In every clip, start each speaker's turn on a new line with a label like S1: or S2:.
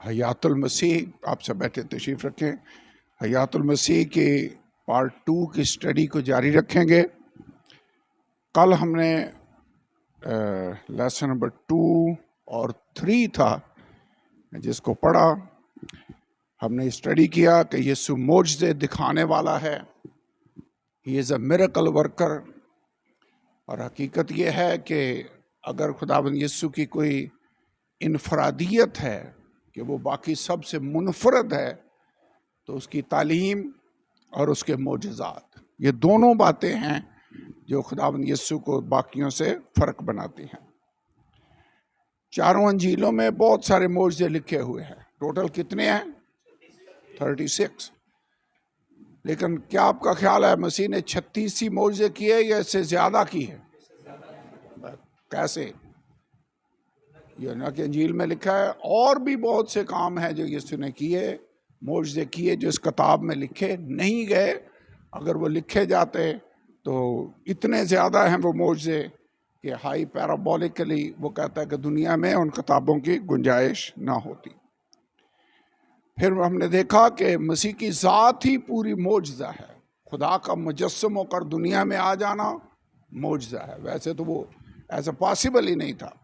S1: हयातुल मसीह, आप सब बैठे तशरीफ़ रखें। हयातुल मसीह के पार्ट 2 की स्टडी को जारी रखेंगे। कल हमने लेसन नंबर 2 और 3 था जिसको पढ़ा। हमने स्टडी किया कि यीशु मोजज़े दिखाने वाला है, he is a miracle worker. और हकीकत यह है कि अगर खुदावंद यीशु की कोई इनफरादियत है कि वो बाकी सब से मुनफरद है, तो उसकी तालीम और उसके मोजज़ात, ये दोनों बातें हैं जो खुदावंद यीशु को बाकियों से फ़र्क बनाती हैं। चारों अंजीलों में बहुत सारे मोजज़े लिखे हुए हैं। टोटल कितने हैं? 36। लेकिन क्या आपका ख्याल है मसीह ने 36 ही मोजज़े किए या इससे ज़्यादा की है? कैसे? यूहन्ना की अंजील में लिखा है और भी बहुत से काम हैं जो यीशु ने किए, मोजज़े किए, जो इस किताब में लिखे नहीं गए। अगर वो लिखे जाते तो इतने ज़्यादा हैं वो मोजज़े कि हाई पैराबोलिकली वो कहता है कि दुनिया में उन किताबों की गुंजाइश ना होती। फिर हमने देखा कि मसीह की ज़ात ही पूरी मोजज़ा है। खुदा का मुजस्सम होकर दुनिया में आ जाना मोजज़ा है। वैसे तो वो ऐसा पॉसिबल ही नहीं था।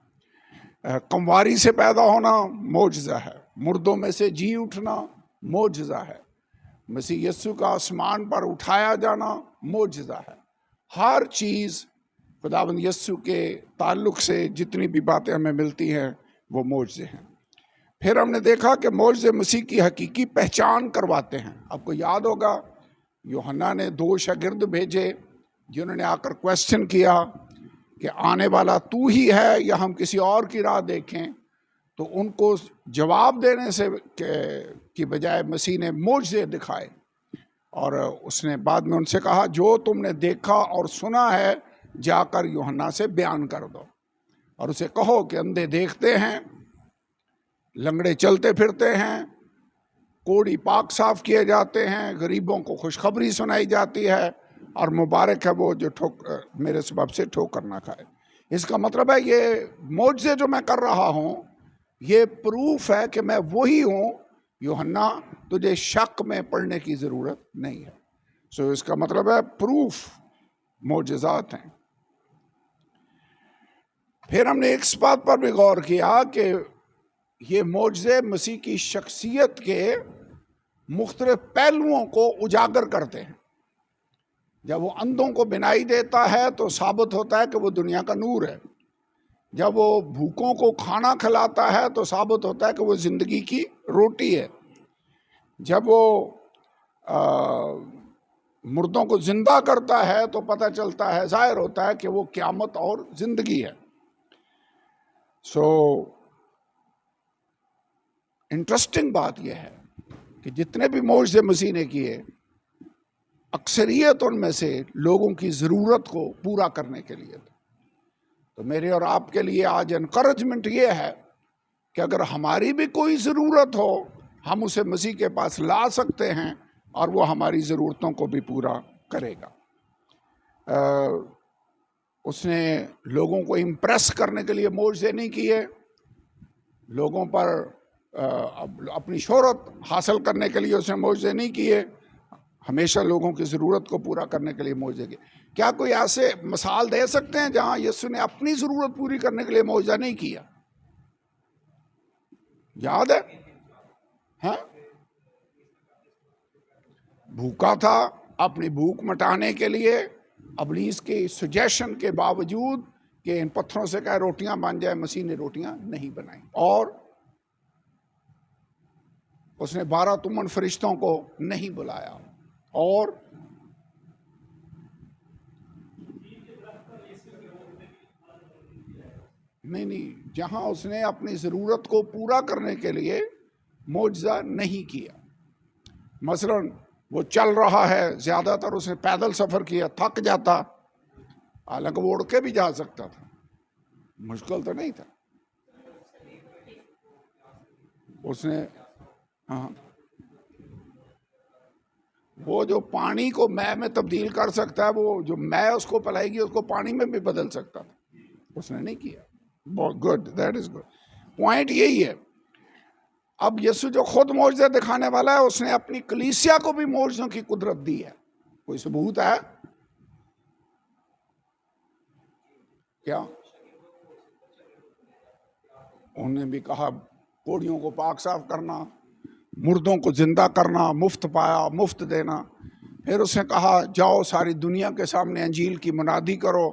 S1: कंवारी से पैदा होना मोजज़ा है, मुर्दों में से जी उठना मोजज़ा है, मसीह यीशु का आसमान पर उठाया जाना मोजज़ा है। हर चीज़ खुदावंद यीशु के ताल्लुक से जितनी भी बातें हमें मिलती हैं वो मोजज़े हैं। फिर हमने देखा कि मोजज़े मसीह की हकीकी पहचान करवाते हैं। आपको याद होगा यूहन्ना ने 2 शागिर्द भेजे जिन्होंने आकर क्वेश्चन किया कि आने वाला तू ही है या हम किसी और की राह देखें। तो उनको जवाब देने से की बजाय मसीह ने मोजज़े दिखाए और उसने बाद में उनसे कहा जो तुमने देखा और सुना है जाकर यूहन्ना से बयान कर दो और उसे कहो कि अंधे देखते हैं, लंगड़े चलते फिरते हैं, कोढ़ी पाक साफ किए जाते हैं, गरीबों को खुशखबरी सुनाई जाती है और मुबारक है वो जो मेरे सबब से ठोकर ना खाए। इसका मतलब है ये मोजज़े जो मैं कर रहा हूँ ये प्रूफ है कि मैं वही हूँ। यूहन्ना तुझे शक में पढ़ने की ज़रूरत नहीं है। सो इसका मतलब है प्रूफ मोजज़ात हैं। फिर हमने इस बात पर भी गौर किया कि ये मोजज़े मसीह की शख्सियत के मुख्तलिफ पहलुओं को उजागर करते हैं। जब वो अंधों को बिनाई देता है तो साबित होता है कि वो दुनिया का नूर है। जब वो भूखों को खाना खिलाता है तो साबित होता है कि वो ज़िंदगी की रोटी है। जब वो मुर्दों को जिंदा करता है तो पता चलता है, जाहिर होता है कि वो क़यामत और ज़िंदगी है। सो इंटरेस्टिंग बात यह है कि जितने भी मोजज़े मसीह ने किए अक्सरियत उनमें से लोगों की ज़रूरत को पूरा करने के लिए। तो मेरे और आपके लिए आज एनकरेजमेंट ये है कि अगर हमारी भी कोई ज़रूरत हो हम उसे मसीह के पास ला सकते हैं और वो हमारी ज़रूरतों को भी पूरा करेगा। उसने लोगों को इम्प्रेस करने के लिए मोजज़े नहीं किए, लोगों पर अपनी शोहरत हासिल करने के लिए उसने मोजज़े नहीं किए, हमेशा लोगों की ज़रूरत को पूरा करने के लिए मोजज़े किए। क्या कोई ऐसे मिसाल दे सकते हैं जहां यीशु ने अपनी ज़रूरत पूरी करने के लिए मोजज़ा नहीं किया? याद है? हाँ, भूखा था, अपनी भूख मिटाने के लिए इब्लीस के सजेशन के बावजूद कि इन पत्थरों से क्या रोटियां बन जाए, मसीह ने रोटियां नहीं बनाई। और उसने 12 तुमन फरिश्तों को नहीं बुलाया। और नहीं, जहां उसने अपनी ज़रूरत को पूरा करने के लिए मोजज़ा नहीं किया। मसलन वो चल रहा है, ज़्यादातर उसने पैदल सफ़र किया, थक जाता, हालांकि वो उड़ के भी जा सकता था, मुश्किल तो नहीं था। उसने हाँ, वो जो पानी को मैं में तब्दील कर सकता है, वो जो मैं उसको पिलाएगी उसको पानी में भी बदल सकता था, उसने नहीं किया। बहुत good, that is good. Point यही है अब यीशु जो खुद मौजज़े दिखाने वाला है, उसने अपनी कलीसिया को भी मौजज़ों की कुदरत दी है। कोई सबूत है क्या? उन्होंने भी कहा कोड़ियों को पाक साफ करना, मुर्दों को जिंदा करना, मुफ्त पाया मुफ्त देना। फिर उसने कहा जाओ सारी दुनिया के सामने अंजील की मुनादी करो,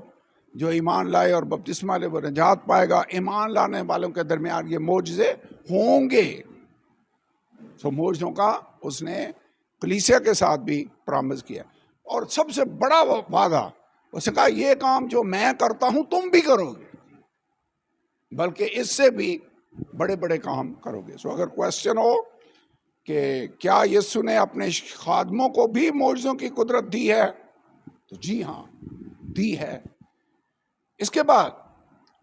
S1: जो ईमान लाए और बपतिस्मा ले वो निजात पाएगा। ईमान लाने वालों के दरमियान ये मौजज़े होंगे। सो मौजज़ों का उसने कलीसिया के साथ भी प्रॉमिस किया। और सबसे बड़ा वादा उसने कहा ये काम जो मैं करता हूं तुम भी करोगे, बल्कि इससे भी बड़े बड़े काम करोगे। सो अगर क्वेश्चन हो कि क्या यीशु ने अपने खादमों को भी मौजज़ों की कुदरत दी है, तो जी हाँ, दी है। इसके बाद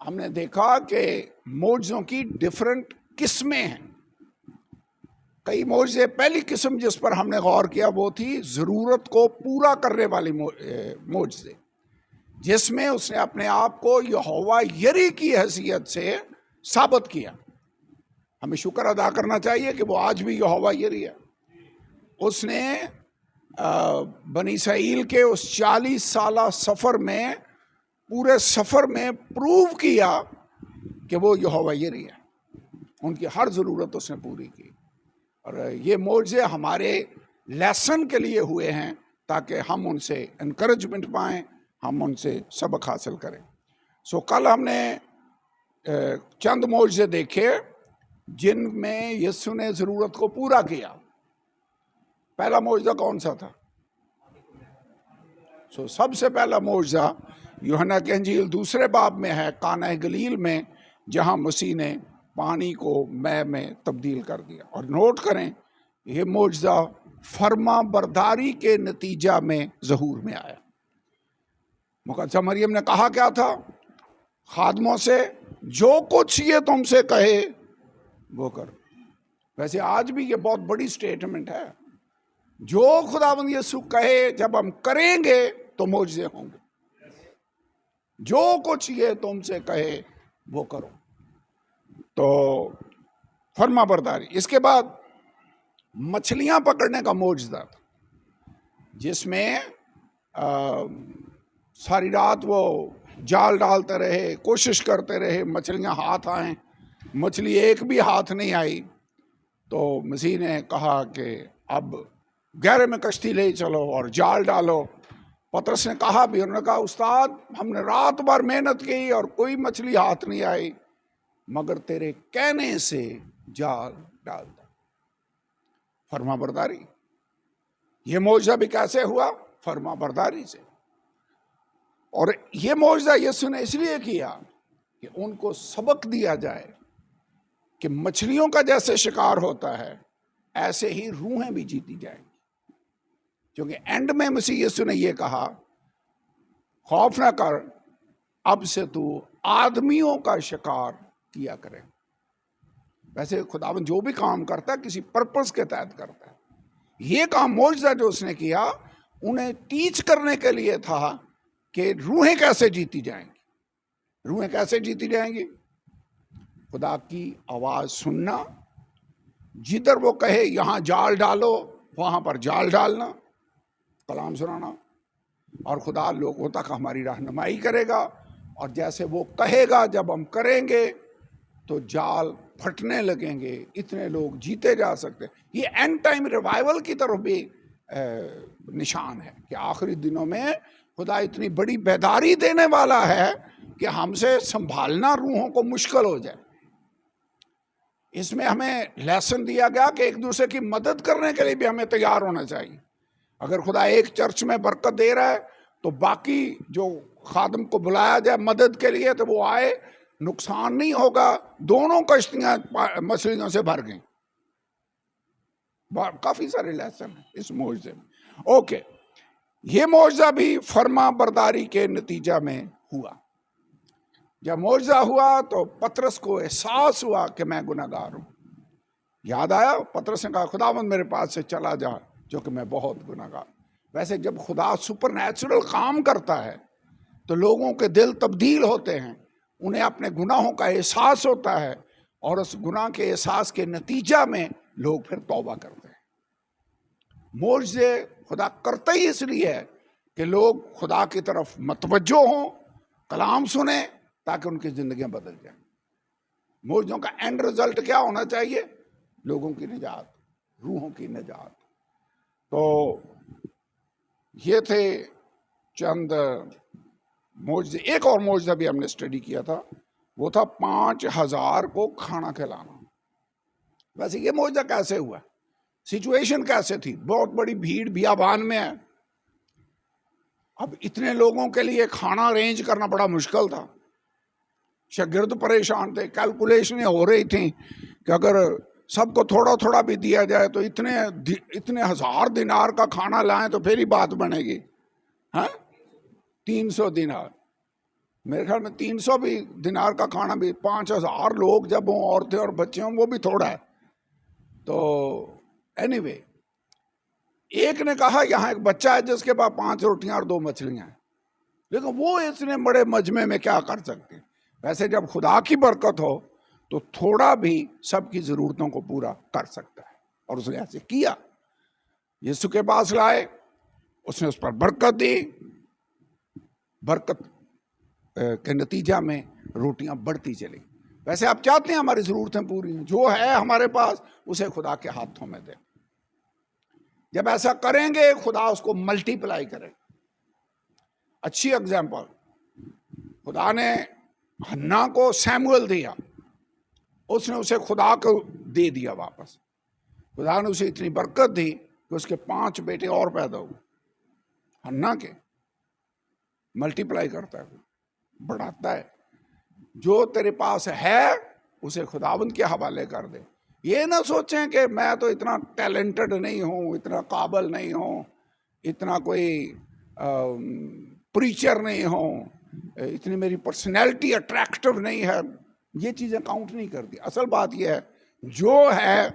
S1: हमने देखा कि मौजज़ों की डिफरेंट किस्में हैं। कई मौजज़े, पहली किस्म जिस पर हमने गौर किया वो थी ज़रूरत को पूरा करने वाली मौजज़े, जिसमें उसने अपने आप को यहोवा यरी की हैसियत से साबित किया। हमें शुक्र अदा करना चाहिए कि वो आज भी यहोवा यरी है। उसने बनी इसराइल के उस 40 साला सफ़र में, पूरे सफ़र में प्रूव किया कि वो यहोवा यरी है। उनकी हर ज़रूरत उसने पूरी की। और ये मौजज़े हमारे लेसन के लिए हुए हैं ताकि हम उनसे इनकरेजमेंट पाएँ, हम उनसे सबक हासिल करें। सो कल हमने चंद मौजज़े देखे जिनमें यीशु ने ज़रूरत को पूरा किया। पहला मौजज़ा कौन सा था? सो सबसे पहला मौजज़ा यूहन्ना की अंजील 2 बाब में है, काना गलील में, जहां मसीह ने पानी को मैंह में तब्दील कर दिया। और नोट करें, यह मौजज़ा फर्मा बरदारी के नतीजा में ज़हूर में आया। मुकद्दसा मरियम ने कहा क्या था खादमों से? जो कुछ ये तुमसे कहे वो करो। वैसे आज भी ये बहुत बड़ी स्टेटमेंट है। जो खुदावंद यीशु कहे जब हम करेंगे तो मौजज़े होंगे। जो कुछ ये तुमसे कहे वो करो। तो फर्मा बरदारी। इसके बाद मछलियां पकड़ने का मौजज़ा था, जिसमें सारी रात वो जाल डालते रहे, कोशिश करते रहे, मछलियां हाथ आएं। मछली एक भी हाथ नहीं आई। तो मसीह ने कहा कि अब गहरे में कश्ती ले चलो और जाल डालो। पतरस ने कहा भी, उन्होंने कहा उस्ताद हमने रात भर मेहनत की और कोई मछली हाथ नहीं आई, मगर तेरे कहने से जाल डाल दो। फर्मा बरदारी। ये मौजज़ा भी कैसे हुआ? फर्मा बरदारी से। और ये मौजज़ा यीशु ने इसलिए किया कि उनको सबक दिया जाए कि मछलियों का जैसे शिकार होता है ऐसे ही रूहें भी जीती जाएंगी। क्योंकि एंड में मसीह यीशु ने यह कहा, खौफ ना कर, अब से तू आदमियों का शिकार किया करे। वैसे खुदावन जो भी काम करता है किसी पर्पस के तहत करता है। ये काम मौजज़ा जो उसने किया उन्हें टीच करने के लिए था कि रूहें कैसे जीती जाएंगी। रूहें कैसे जीती जाएंगी? खुदा की आवाज़ सुनना, जिधर वो कहे यहाँ जाल डालो वहाँ पर जाल डालना, कलाम सुनाना, और खुदा लोगों तक हमारी रहनुमाई करेगा। और जैसे वो कहेगा जब हम करेंगे तो जाल फटने लगेंगे, इतने लोग जीते जा सकते। ये एंड टाइम रिवाइवल की तरफ भी निशान है कि आखिरी दिनों में खुदा इतनी बड़ी बेदारी देने वाला है कि हमसे संभालना रूहों को मुश्किल हो जाए। इसमें हमें लेसन दिया गया कि एक दूसरे की मदद करने के लिए भी हमें तैयार होना चाहिए। अगर खुदा एक चर्च में बरकत दे रहा है तो बाकी जो खादम को बुलाया जाए मदद के लिए तो वो आए, नुकसान नहीं होगा। दोनों कश्तियां मछलियों से भर गई। काफी सारे लेसन हैं इस मौजज़े में। ओके, ये मौजज़ा भी फर्मा बरदारी के नतीजा में हुआ। जब मौजज़ा हुआ तो पतरस को एहसास हुआ कि मैं गुनहगार हूं। याद आया, पतरस ने कहा खुदावंद मेरे पास से चला जा, जो कि मैं बहुत गुनहगार। वैसे जब खुदा सुपरनैचुरल काम करता है तो लोगों के दिल तब्दील होते हैं, उन्हें अपने गुनाहों का एहसास होता है और उस गुनाह के एहसास के नतीजा में लोग फिर तौबा करते हैं। मुआवजे खुदा करते ही इसलिए है कि लोग खुदा की तरफ मतवज्जो हों, कलाम सुने, ताकि उनकी जिंदगियां बदल जाएं। मुआवजों का एंड रिजल्ट क्या होना चाहिए? लोगों की निजात, रूहों की निजात। तो ये थे चंद मुआवजे। एक और मुआवजा भी हमने स्टडी किया था, वो था 5000 को खाना खिलाना। वैसे ये मुआवजा कैसे हुआ? सिचुएशन कैसे थी? बहुत बड़ी भीड़ बियाबान में है, अब इतने लोगों के लिए खाना अरेंज करना बड़ा मुश्किल था। शागिर्द परेशान थे, कैलकुलेशनें हो रही थी कि अगर सबको थोड़ा थोड़ा भी दिया जाए तो इतने 1000 दिनार का खाना लाएं तो फिर ही बात बनेगी। हाँ, 300 दिनार, मेरे ख्याल में 300 भी दिनार का खाना भी, 5000 लोग जब हों, औरतें और बच्चे हों, वो भी थोड़ा है। तो एनीवे, एक ने कहा यहाँ एक बच्चा है जिसके पास 5 रोटियां और 2 मछलियां हैं, लेकिन वो इतने बड़े मजमे में क्या कर सकते हैं। वैसे जब खुदा की बरकत हो तो थोड़ा भी सबकी जरूरतों को पूरा कर सकता है, और उसने ऐसे किया। यीशु के पास लाए, उसने उस पर बरकत दी, बरकत के नतीजा में रोटियां बढ़ती चली। वैसे आप चाहते हैं हमारी जरूरतें पूरी हों, जो है हमारे पास उसे खुदा के हाथों में दें। जब ऐसा करेंगे खुदा उसको मल्टीप्लाई करेगा। अच्छी एग्जाम्पल, खुदा ने हन्ना को सैमुअल दिया, उसने उसे खुदा को दे दिया वापस। खुदा ने उसे इतनी बरकत दी कि उसके 5 बेटे और पैदा हुए। हन्ना के मल्टीप्लाई करता है, बढ़ाता है। जो तेरे पास है उसे खुदावंद के हवाले कर दे। ये ना सोचें कि मैं तो इतना टैलेंटेड नहीं हूँ, इतना काबिल नहीं हूँ, इतना कोई प्रीचर नहीं हूँ, इतनी मेरी पर्सनैलिटी अट्रैक्टिव नहीं है। ये चीज़ें काउंट नहीं करती। असल बात यह है, जो है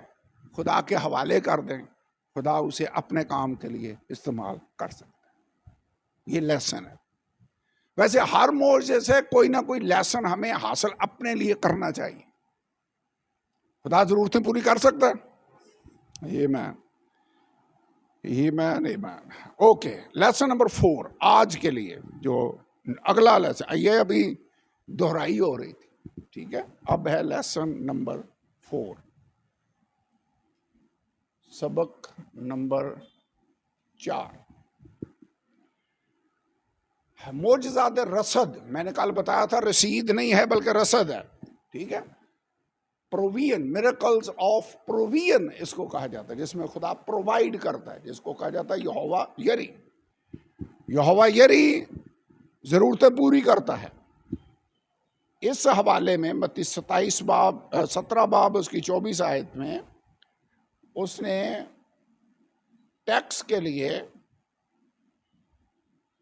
S1: खुदा के हवाले कर दें, खुदा उसे अपने काम के लिए इस्तेमाल कर सकता है। ये लेसन है। वैसे हर मोर्चे से कोई ना कोई लेसन हमें हासिल अपने लिए करना चाहिए। खुदा जरूरतें पूरी कर सकता है। ये मैं ओके, लेसन नंबर 4 आज के लिए, जो अगला लेसन, ये अभी दोहराई हो रही थी, ठीक है। अब है लेसन नंबर 4, सबक नंबर 4, मोजज़ात रसद। मैंने कल बताया था रसीद नहीं है बल्कि रसद है, ठीक है। प्रोविजन, मिरेकल्स ऑफ प्रोविजन इसको कहा जाता है, जिसमें खुदा प्रोवाइड करता है, जिसको कहा जाता है यहोवा यरी। यहोवा यरी जरूरतें पूरी करता है। इस हवाले में मत्ती 17 बाब उसकी 24 आयत में उसने टैक्स के लिए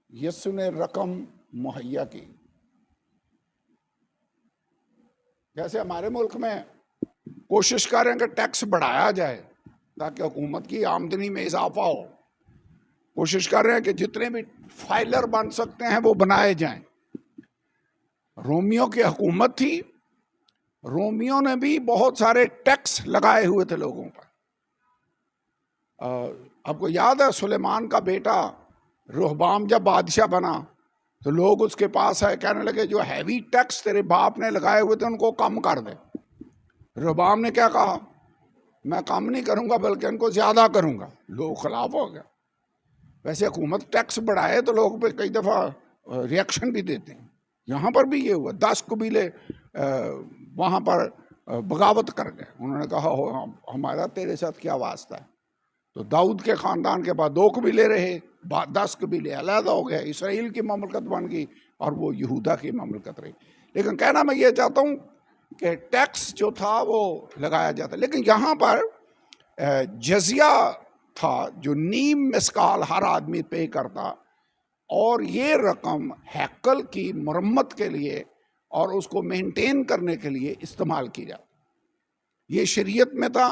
S1: यीशु ने रकम मुहैया की। जैसे हमारे मुल्क में कोशिश कर रहे हैं कि टैक्स बढ़ाया जाए ताकि हुकूमत की आमदनी में इजाफा हो, कोशिश कर रहे हैं कि जितने भी फाइलर बन सकते हैं वो बनाए जाएं। रोमियो की हुकूमत थी, रोमियो ने भी बहुत सारे टैक्स लगाए हुए थे लोगों पर। आपको याद है सुलेमान का बेटा रोहबाम जब बादशाह बना तो लोग उसके पास आए, कहने लगे जो हैवी टैक्स तेरे बाप ने लगाए हुए थे उनको कम कर दे। रोहबाम ने क्या कहा, मैं कम नहीं करूंगा बल्कि उनको ज्यादा करूंगा। लोग खिलाफ हो गए। वैसे हुकूमत टैक्स बढ़ाए तो लोग पे कई दफा रिएक्शन भी देते हैं। यहाँ पर भी ये हुआ, 10 कबीले वहाँ पर बगावत कर गए। उन्होंने कहा हमारा तेरे साथ क्या वास्ता है। तो दाऊद के ख़ानदान के बाद 2 कबीले रहे, 10 कबीले अलग हो गए, इसराइल की ममलकत बन गई और वो यहूदा की ममलकत रही। लेकिन कहना मैं ये चाहता हूँ कि टैक्स जो था वो लगाया जाता, लेकिन यहाँ पर जजिया था जो नीम मिसकाल हर आदमी पे करता, और ये रकम हैकल की मरम्मत के लिए और उसको मेंटेन करने के लिए इस्तेमाल की जाती। ये शरीयत में था,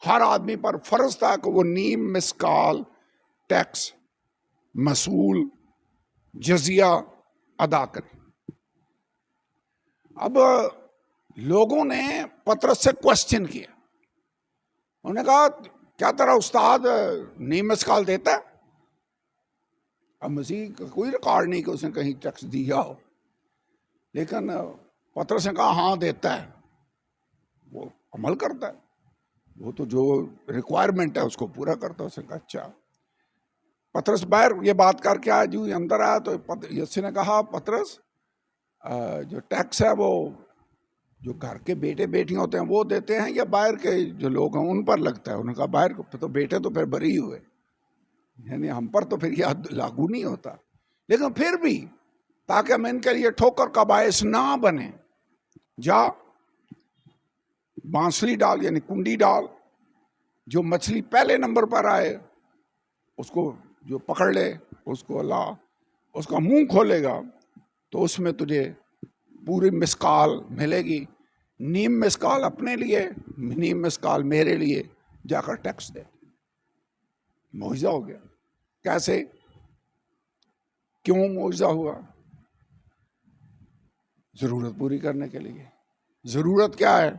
S1: हर आदमी पर फर्ज था कि वो नीम मिसकाल टैक्स मसूल जजिया अदा करे। अब लोगों ने पतरस से क्वेश्चन किया। उन्होंने कहा क्या तेरा उस्ताद नीम मिसकाल देता है? अब मसीह का कोई रिकॉर्ड नहीं कि उसने कहीं टेक्स्ट दिया हो, लेकिन पतरस ने कहा हाँ देता है, वो अमल करता है, वो तो जो रिक्वायरमेंट है उसको पूरा करता है। उसने कहा अच्छा। पतरस बाहर ये बात करके आया, जो अंदर आया तो यीशु ने कहा पतरस जो टैक्स है वो जो घर के बेटे बेटियां होते हैं वो देते हैं या बाहर के जो लोग हैं उन पर लगता है? उन्होंने कहा बाहर तो बेटे तो फिर बरी हुए, यानी हम पर तो फिर यह लागू नहीं होता, लेकिन फिर भी ताकि हम इनके लिए ठोकर का बायस ना बने, जा बांसुरी डाल यानी कुंडी डाल, जो मछली पहले नंबर पर आए उसको जो पकड़ ले उसको अल्लाह उसका मुंह खोलेगा तो उसमें तुझे पूरी मिसकाल मिलेगी। नीम मिसकाल अपने लिए, नीम मिसकाल मेरे लिए, जाकर टैक्स दे। मौजज़ा हो गया। कैसे, क्यों मौजज़ा हुआ? जरूरत पूरी करने के लिए। जरूरत क्या है?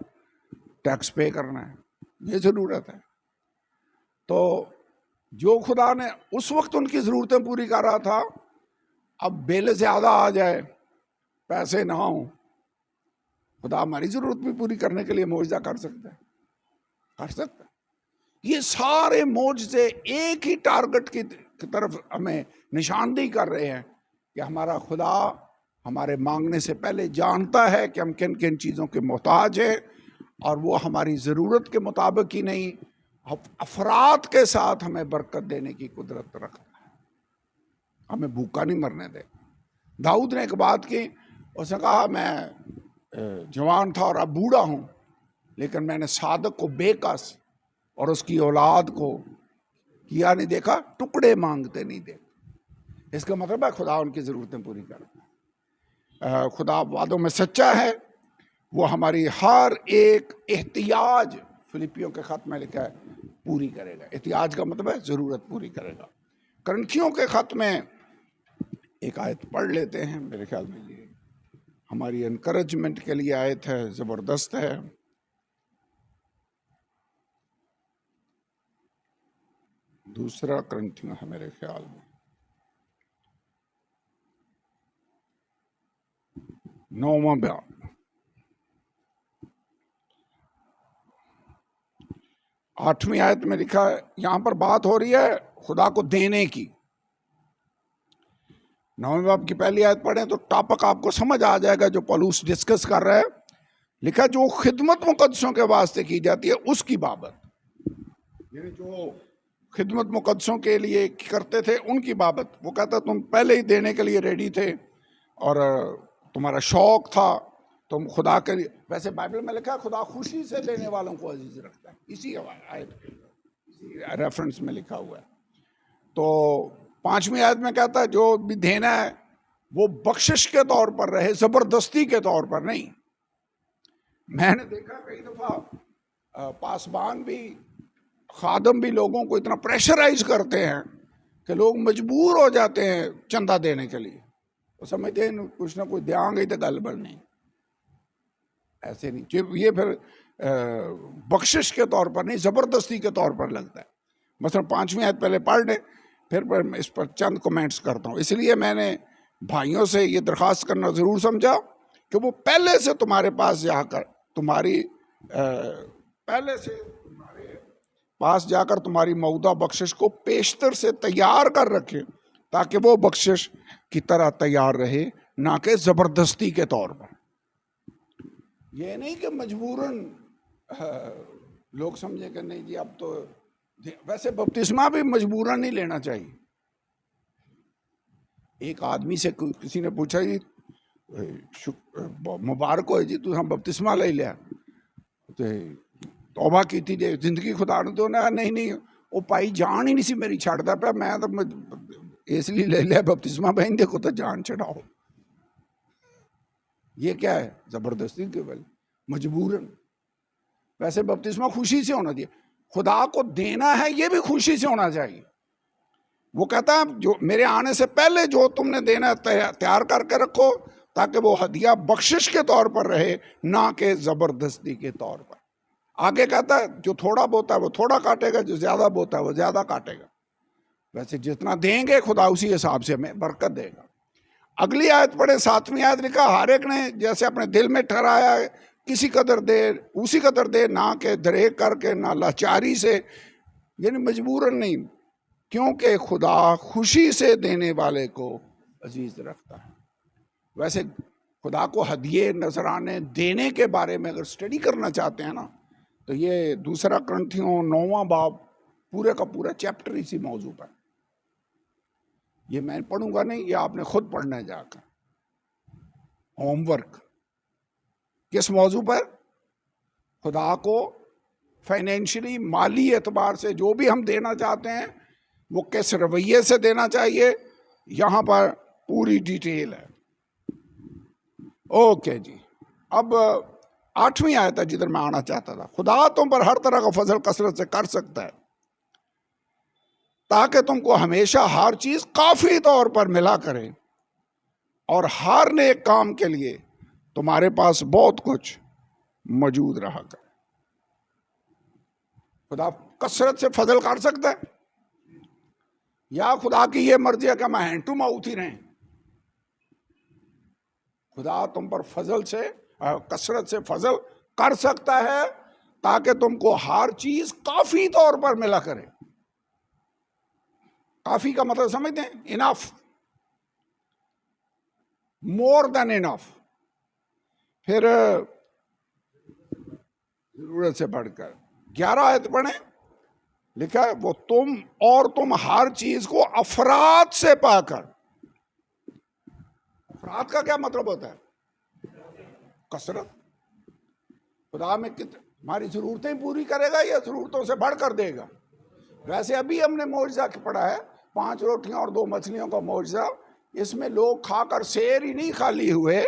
S1: टैक्स पे करना है, ये जरूरत है। तो जो खुदा ने उस वक्त उनकी जरूरतें पूरी कर रहा था, अब बिल ज्यादा आ जाए, पैसे ना हो, खुदा हमारी जरूरत भी पूरी करने के लिए मौजज़ा कर सकता है, कर सकता है। ये सारे मौजज़े एक ही टारगेट की तरफ हमें निशानदेही कर रहे हैं कि हमारा खुदा हमारे मांगने से पहले जानता है कि हम किन किन चीज़ों के मोहताज हैं, और वो हमारी ज़रूरत के मुताबिक ही नहीं, अफराद के साथ हमें बरकत देने की कुदरत रखता है, हमें भूखा नहीं मरने दे। दाऊद ने एक बात की, उसने कहा मैं जवान था और अब बूढ़ा हूँ, लेकिन मैंने सादक को बेकस और उसकी औलाद को किया नहीं देखा, टुकड़े मांगते नहीं देखा। इसका मतलब है खुदा उनकी ज़रूरतें पूरी करता है। खुदा वादों में सच्चा है, वो हमारी हर एक एहतियाज, फिलिपियों के खत में लिखा है, पूरी करेगा। एहतियाज का मतलब है ज़रूरत पूरी करेगा। करंथियों के खत में एक आयत पढ़ लेते हैं, मेरे ख्याल में ये हमारी एनकरेजमेंट के लिए आयत है, ज़बरदस्त है। दूसरा करंथियों है मेरे ख्याल में, 9वां बयान, 8वीं आयत में लिखा है। यहां पर बात हो रही है खुदा को देने की। 9वें बाब की पहली आयत पढ़ें तो टॉपिक आपको समझ आ जाएगा जो पौलुस डिस्कस कर रहा है। लिखा जो खिदमत मुकद्दसों के वास्ते की जाती है उसकी बाबत, यानी जो खिदमत मुकद्दसों के लिए करते थे उनकी बाबत। वो कहता तुम पहले ही देने के लिए रेडी थे और तुम्हारा शौक था, तुम खुदा के लिए। वैसे बाइबल में लिखा है खुदा खुशी से देने वालों को अजीज रखता है, इसी आयत इसी रेफरेंस में लिखा हुआ है। तो 5वीं आयत में कहता है जो भी देना है वो बख्शिश के तौर पर रहे, जबरदस्ती के तौर पर नहीं। मैंने देखा कई दफा पासबान भी, खादम भी लोगों को इतना प्रेशराइज करते हैं कि लोग मजबूर हो जाते हैं चंदा देने के लिए। वो समझते हैं कुछ ना कुछ देंगे तो गल बढ़नी, ऐसे नहीं। ये फिर बख्शिश के तौर पर नहीं, ज़बरदस्ती के तौर पर लगता है। मतलब 5वीं आयत पहले पढ़ लें, फिर मैं इस पर चंद कमेंट्स करता हूँ। इसलिए मैंने भाइयों से ये दरख्वास्त करना ज़रूर समझा कि वो पहले से तुम्हारे पास जाकर तुम्हारी मौदा बख्शिश को पेशतर से तैयार कर रखे, ताकि वो बख्शिश की तरह तैयार रहे, ना कि ज़बरदस्ती के तौर पर। ये नहीं कि मजबूरन लोग समझे कि नहीं जी अब तो, वैसे बपतिस्मा भी मजबूरन नहीं लेना चाहिए। एक आदमी से किसी ने पूछा जी मुबारक हो जी तू हम बपतिस्मा ले लिया, तो तौबा की थी जे जिंदगी खुदा ने, तो ना नहीं वो भाई जान ही नहीं सी मेरी छड़ता पे, मैं तो इसलिए ले लिया बपतिस्मा, बहन देखो तो जान चढ़ाओ। ये क्या है? जबरदस्ती के बल, मजबूरन। वैसे बपतिस्मा खुशी से होना चाहिए, खुदा को देना है ये भी खुशी से होना चाहिए। वो कहता है जो मेरे आने से पहले जो तुमने देना तैयार करके रखो, ताकि वो हदिया बख्शिश के तौर पर रहे, ना कि ज़बरदस्ती के तौर पर। आगे कहता है जो थोड़ा बोता है वो थोड़ा काटेगा, जो ज़्यादा बोता है वो ज़्यादा काटेगा। वैसे जितना देंगे खुदा उसी हिसाब से हमें बरकत देगा। अगली आयत पढ़े, 7वीं आयत लिखा, हर एक ने जैसे अपने दिल में ठहराया किसी कदर दे उसी कदर दे, ना कि दरेक करके ना लाचारी से, यानी मजबूरन नहीं, क्योंकि खुदा खुशी से देने वाले को अजीज रखता है। वैसे खुदा को हदिये नजराने देने के बारे में अगर स्टडी करना चाहते हैं ना, तो ये 2 कुरिन्थियों 9वां बाब पूरे का पूरा चैप्टर इसी मौजू पर। ये मैं पढ़ूंगा नहीं, ये आपने खुद पढ़ना है जाकर, होमवर्क। किस मौजू पर? खुदा को फाइनेंशियली, माली एतबार से जो भी हम देना चाहते हैं वो किस रवैये से देना चाहिए, यहाँ पर पूरी डिटेल है। ओके जी, अब 8वीं आयत है जिधर मैं आना चाहता था। खुदा तुम पर हर तरह का फजल कसरत से कर सकता है ताकि तुमको हमेशा हर चीज काफी तौर पर मिला करे और हर नेक काम के लिए तुम्हारे पास बहुत कुछ मौजूद रहा करे। खुदा कसरत से फजल कर सकता है, या खुदा की ये मर्जी है कि हम हैंड टू माउथ ही रहें? खुदा तुम पर फजल से, कसरत से फजल कर सकता है ताकि तुमको हर चीज काफी तौर पर मिला करे। काफी का मतलब समझते हैं? Enough, more than enough. फिर जरूरत से बढ़कर 11 आयत पढ़े, लिखा है वो तुम हर चीज को अफराद से पाकर। अफराद का क्या मतलब होता है? कसरत। खुदा में हमारी जरूरतें पूरी करेगा या जरूरतों से बढ़कर देगा? वैसे अभी हमने मौजज़ा पढ़ा है, 5 रोटियां और 2 मछलियों का मौजज़ा। इसमें लोग खाकर शेर ही नहीं खाली हुए,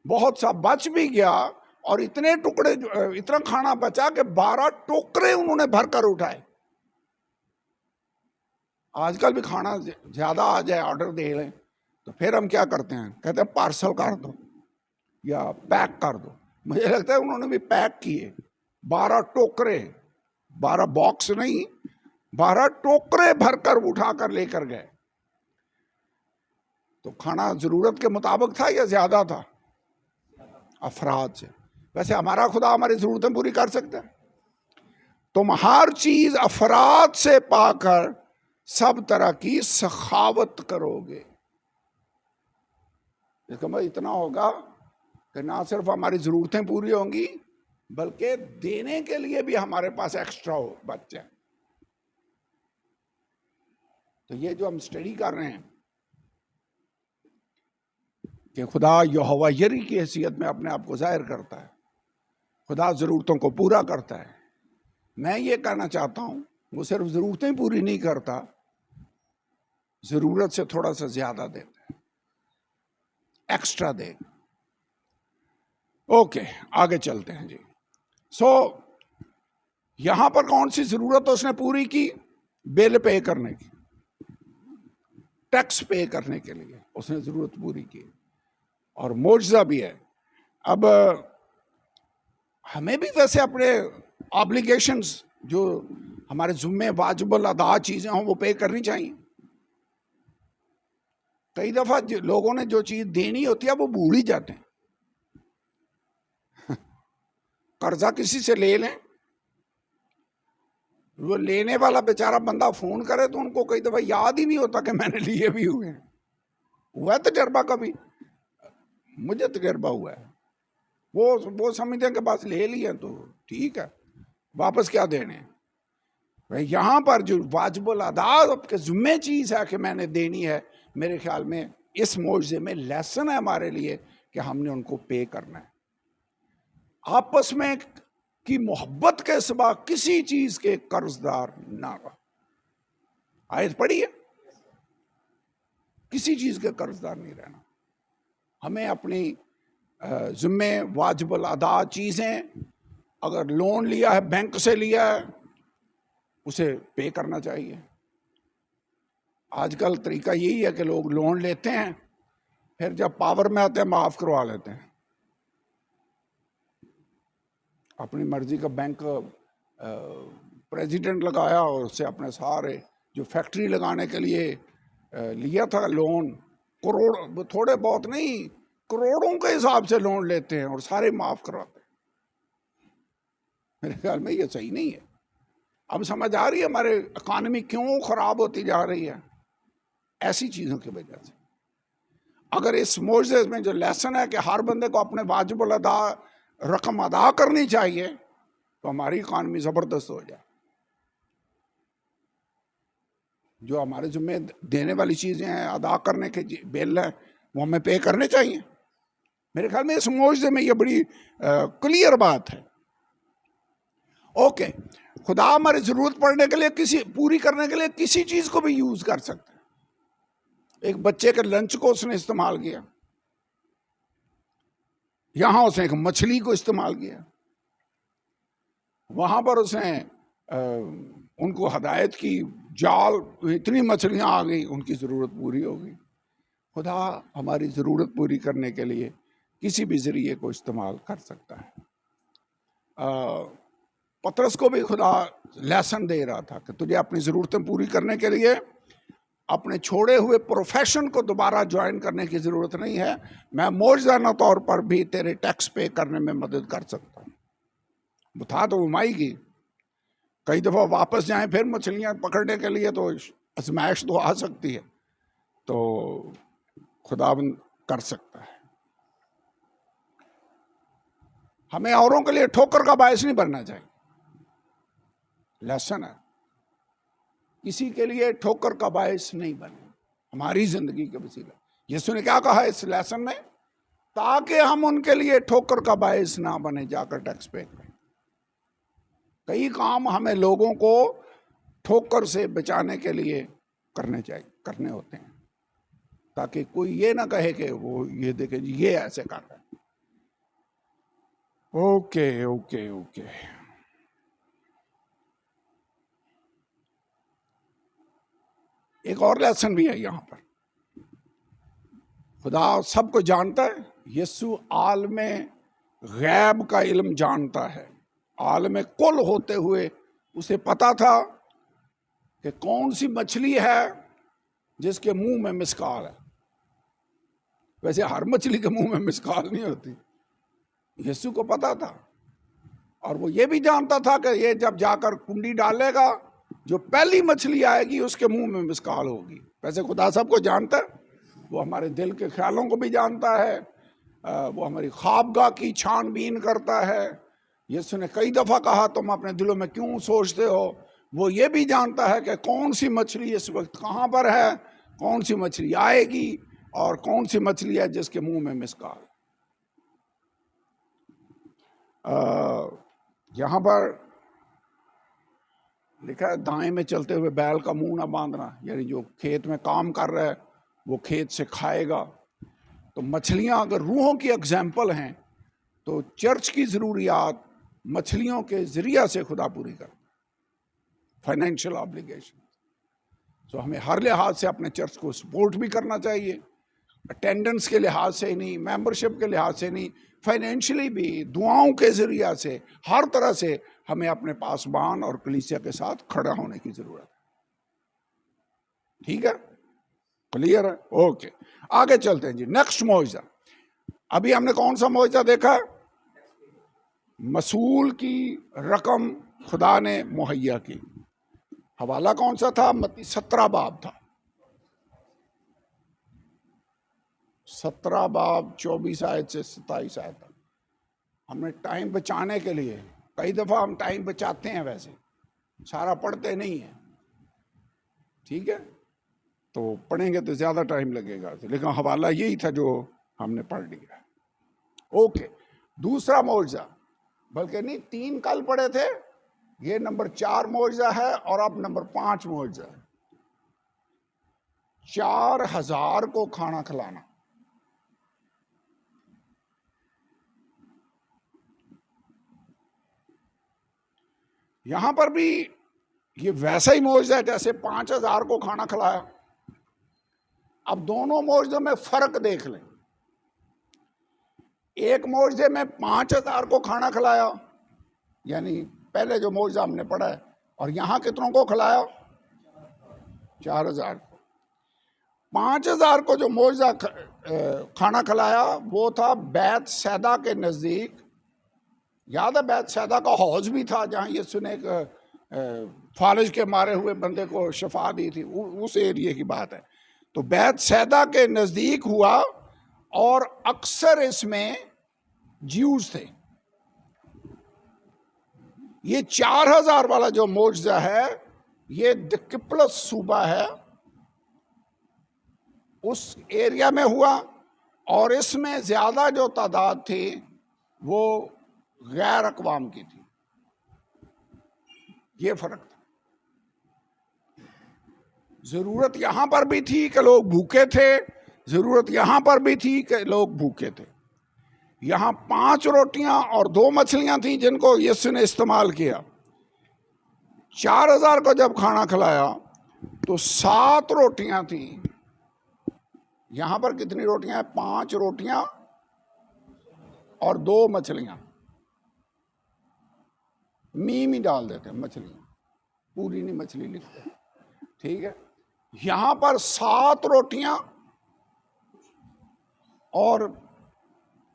S1: बहुत सा बच भी गया और इतने टुकड़े, इतना खाना बचा कि 12 टोकरे उन्होंने भरकर उठाए। आजकल भी खाना ज्यादा आ जाए, ऑर्डर दे लें, तो फिर हम क्या करते हैं, कहते हैं पार्सल कर दो या पैक कर दो। मुझे लगता है उन्होंने भी पैक किए 12 टोकरे, 12 बॉक्स नहीं, 12 टोकरे भरकर उठाकर लेकर गए। तो खाना जरूरत के मुताबिक था या ज्यादा था? अफराद से। वैसे हमारा खुदा हमारी जरूरतें पूरी कर सकता है। तुम हर चीज अफराद से पाकर सब तरह की सखावत करोगे। इसका मतलब इतना होगा कि ना सिर्फ हमारी जरूरतें पूरी होंगी, बल्कि देने के लिए भी हमारे पास एक्स्ट्रा हो बच जाए। तो ये जो हम स्टडी कर रहे हैं कि खुदा यहोवा यरी की हैसियत में अपने आप को जाहिर करता है, खुदा ज़रूरतों को पूरा करता है। मैं ये कहना चाहता हूँ, वो सिर्फ ज़रूरतें पूरी नहीं करता, ज़रूरत से थोड़ा सा ज़्यादा देता है, एक्स्ट्रा देगा। ओके, आगे चलते हैं जी। यहाँ पर कौन सी ज़रूरत उसने पूरी की? बिल पे करने की, टैक्स पे करने के लिए उसने ज़रूरत पूरी की, और मौजज़ा भी है। अब हमें भी वैसे अपने ऑब्लिगेशंस, जो हमारे जुम्मे वाजिबुल अदा चीज़ें हों, वो पे करनी चाहिए। कई दफ़ा लोगों ने जो चीज़ देनी होती है वो भूल ही जाते हैं। कर्जा किसी से ले लें, वो लेने वाला बेचारा बंदा फ़ोन करे तो उनको कई दफ़ा याद ही नहीं होता कि मैंने लिए भी हुए हैं। हुआ तजर्बा कभी, मुझे तजर्बा हुआ है। वो समझते हैं कि बस ले लिए तो ठीक है, वापस क्या देने। भाई यहाँ पर जो वाजिबुल अदा के जुम्मे चीज़ है कि मैंने देनी है, मेरे ख्याल में इस मौजज़े में लेसन है हमारे लिए कि हमने उनको पे करना है। आपस में की मोहब्बत के सिवा किसी चीज के कर्जदार ना रहो। आयत पढ़ी है, किसी चीज के कर्जदार नहीं रहना। हमें अपनी जिम्मे वाजिबुल अदा चीजें, अगर लोन लिया है, बैंक से लिया है, उसे पे करना चाहिए। आजकल तरीका यही है कि लोग लोन लेते हैं, फिर जब पावर में आते हैं माफ करवा लेते हैं। अपनी मर्जी का बैंक प्रेसिडेंट लगाया और उससे अपने सारे जो फैक्ट्री लगाने के लिए लिया था लोन, करोड़, थोड़े बहुत नहीं करोड़ों के हिसाब से लोन लेते हैं और सारे माफ कराते हैं। मेरे ख्याल में ये सही नहीं है। अब समझ आ रही है हमारे इकॉनमी क्यों खराब होती जा रही है, ऐसी चीजों की वजह से। अगर इस मोज़े में जो लेसन है कि हर बंदे को अपने वाजिबुल अदा रकम अदा करनी चाहिए, तो हमारी इकॉनमी जबरदस्त हो जाए। जो हमारे जिम्मे देने वाली चीजें हैं, अदा करने के बिल हैं, वो हमें पे करने चाहिए। मेरे ख्याल में इस मोज़े में ये बड़ी क्लियर बात है। ओके, खुदा हमारी जरूरत पड़ने के लिए पूरी करने के लिए किसी चीज को भी यूज कर सकता है। एक बच्चे के लंच को उसने इस्तेमाल किया, यहां उसने एक मछली को इस्तेमाल किया, वहां पर उसने उनको हदायत की, जाल, इतनी मछलियां आ गई, उनकी जरूरत पूरी हो गई। खुदा हमारी जरूरत पूरी करने के लिए किसी भी जरिए को इस्तेमाल कर सकता है। पतरस को भी खुदा लेसन दे रहा था कि तुझे अपनी जरूरतें पूरी करने के लिए अपने छोड़े हुए प्रोफेशन को दोबारा ज्वाइन करने की जरूरत नहीं है। मैं मौजदाना तौर पर भी तेरे टैक्स पे करने में मदद कर सकता हूँ। बता तो घुमाएगी, कई दफा वापस जाएं फिर मछलियां पकड़ने के लिए, तो आजमाइश तो आ सकती है, तो खुदाबंद कर सकता है। हमें औरों के लिए ठोकर का बायस नहीं बनना चाहिए। लेसन है, किसी के लिए ठोकर का बायस नहीं बने हमारी जिंदगी के वसीले। यीशु ने क्या कहा इस लेसन में? ताकि हम उनके लिए ठोकर का बायस ना बने जाकर टैक्स पे करें। कई काम हमें लोगों को ठोकर से बचाने के लिए करने होते हैं, ताकि कोई ये ना कहे कि वो ये देखे ये ऐसे कर रहा है। ओके ओके ओके, एक और लेसन भी है यहां पर। खुदा सबको जानता है। यीशु आलम गैब का इल्म जानता है। आलम कुल होते हुए उसे पता था कि कौन सी मछली है जिसके मुंह में मिसकाल है। वैसे हर मछली के मुंह में मिसकाल नहीं होती, यीशु को पता था। और वो ये भी जानता था कि ये जब जाकर कुंडी डालेगा, जो पहली मछली आएगी उसके मुंह में मिसकाल होगी। वैसे खुदा सबको जानता है, वो हमारे दिल के ख्यालों को भी जानता है, वो हमारी ख्वाबगाह की छानबीन करता है। यीशु ने कई दफा कहा तुम अपने दिलों में क्यों सोचते हो। वो ये भी जानता है कि कौन सी मछली इस वक्त कहाँ पर है, कौन सी मछली आएगी और कौन सी मछली है जिसके मुंह में मिसकाल। यहां पर लिखा है दाएं में चलते हुए बैल का मुंह ना बांधना, यानी जो खेत में काम कर रहा है वो खेत से खाएगा। तो मछलियां अगर रूहों की एग्जाम्पल हैं, तो चर्च की जरूरियात मछलियों के जरिया से खुदा पूरी करता है। Financial obligation. तो हमें हर लिहाज से अपने चर्च को सपोर्ट भी करना चाहिए, अटेंडेंस के लिहाज से नहीं, मेंबरशिप के लिहाज से नहीं, फाइनेंशियली भी, दुआओं के जरिया से, हर तरह से हमें अपने पासबान और कलीसिया के साथ खड़ा होने की जरूरत है। ठीक है, क्लियर है? ओके, आगे चलते हैं जी। नेक्स्ट मौजज़ा, अभी हमने कौन सा मौजज़ा देखा? मसूल की रकम खुदा ने मुहैया की। हवाला कौन सा था? मत्ती 17 बाब था, 17 बाब 24 आयत से 27 आयत तक। हमने टाइम बचाने के लिए, कई दफा हम टाइम बचाते हैं, वैसे सारा पढ़ते नहीं है, ठीक है, तो पढ़ेंगे तो ज्यादा टाइम लगेगा, लेकिन हवाला यही था जो हमने पढ़ लिया। ओके, दूसरा मौजज़ा, बल्कि नहीं 3 कल पढ़े थे, ये नंबर 4 मौजज़ा है और अब नंबर 5 मौजज़ा है। 4000 को खाना खिलाना। यहां पर भी ये वैसा ही मौजज़ा है जैसे 5000 को खाना खिलाया। अब दोनों मौजज़ों में फर्क देख लें। एक मोर्जे में 5,000 को खाना खिलाया, यानी पहले जो मोर्जा हमने पढ़ा है, और यहां कितनों को खिलाया? 4,000 को। 5,000 को जो मोर्जा खाना खिलाया वो था बैत सैदा के नज़दीक। याद है बैत सैदा का हौज भी था जहाँ यीशु ने एक फालिज के मारे हुए बंदे को शफा दी थी, उस एरिया की बात है। तो बैत सैदा के नज़दीक हुआ और अक्सर इसमें ज्यूज थे। ये 4,000 वाला जो मोर्जा है ये दिक्किप्लस सूबा है, उस एरिया में हुआ, और इसमें ज्यादा जो तादाद थी वो गैर अक़वाम की थी। ये फर्क था। जरूरत यहां पर भी थी कि लोग भूखे थे, जरूरत यहां पर भी थी कि लोग भूखे थे। यहां 5 रोटियां और 2 मछलियां थी जिनको यीशु ने इस्तेमाल किया। 4,000 को जब खाना खिलाया तो 7 रोटियां थी। यहां पर कितनी रोटियां हैं? 5 रोटियां और 2 मछलियां। मीम ही डाल देते हैं, मछलियां पूरी नहीं मछली लिखते, ठीक है। यहां पर 7 रोटियां और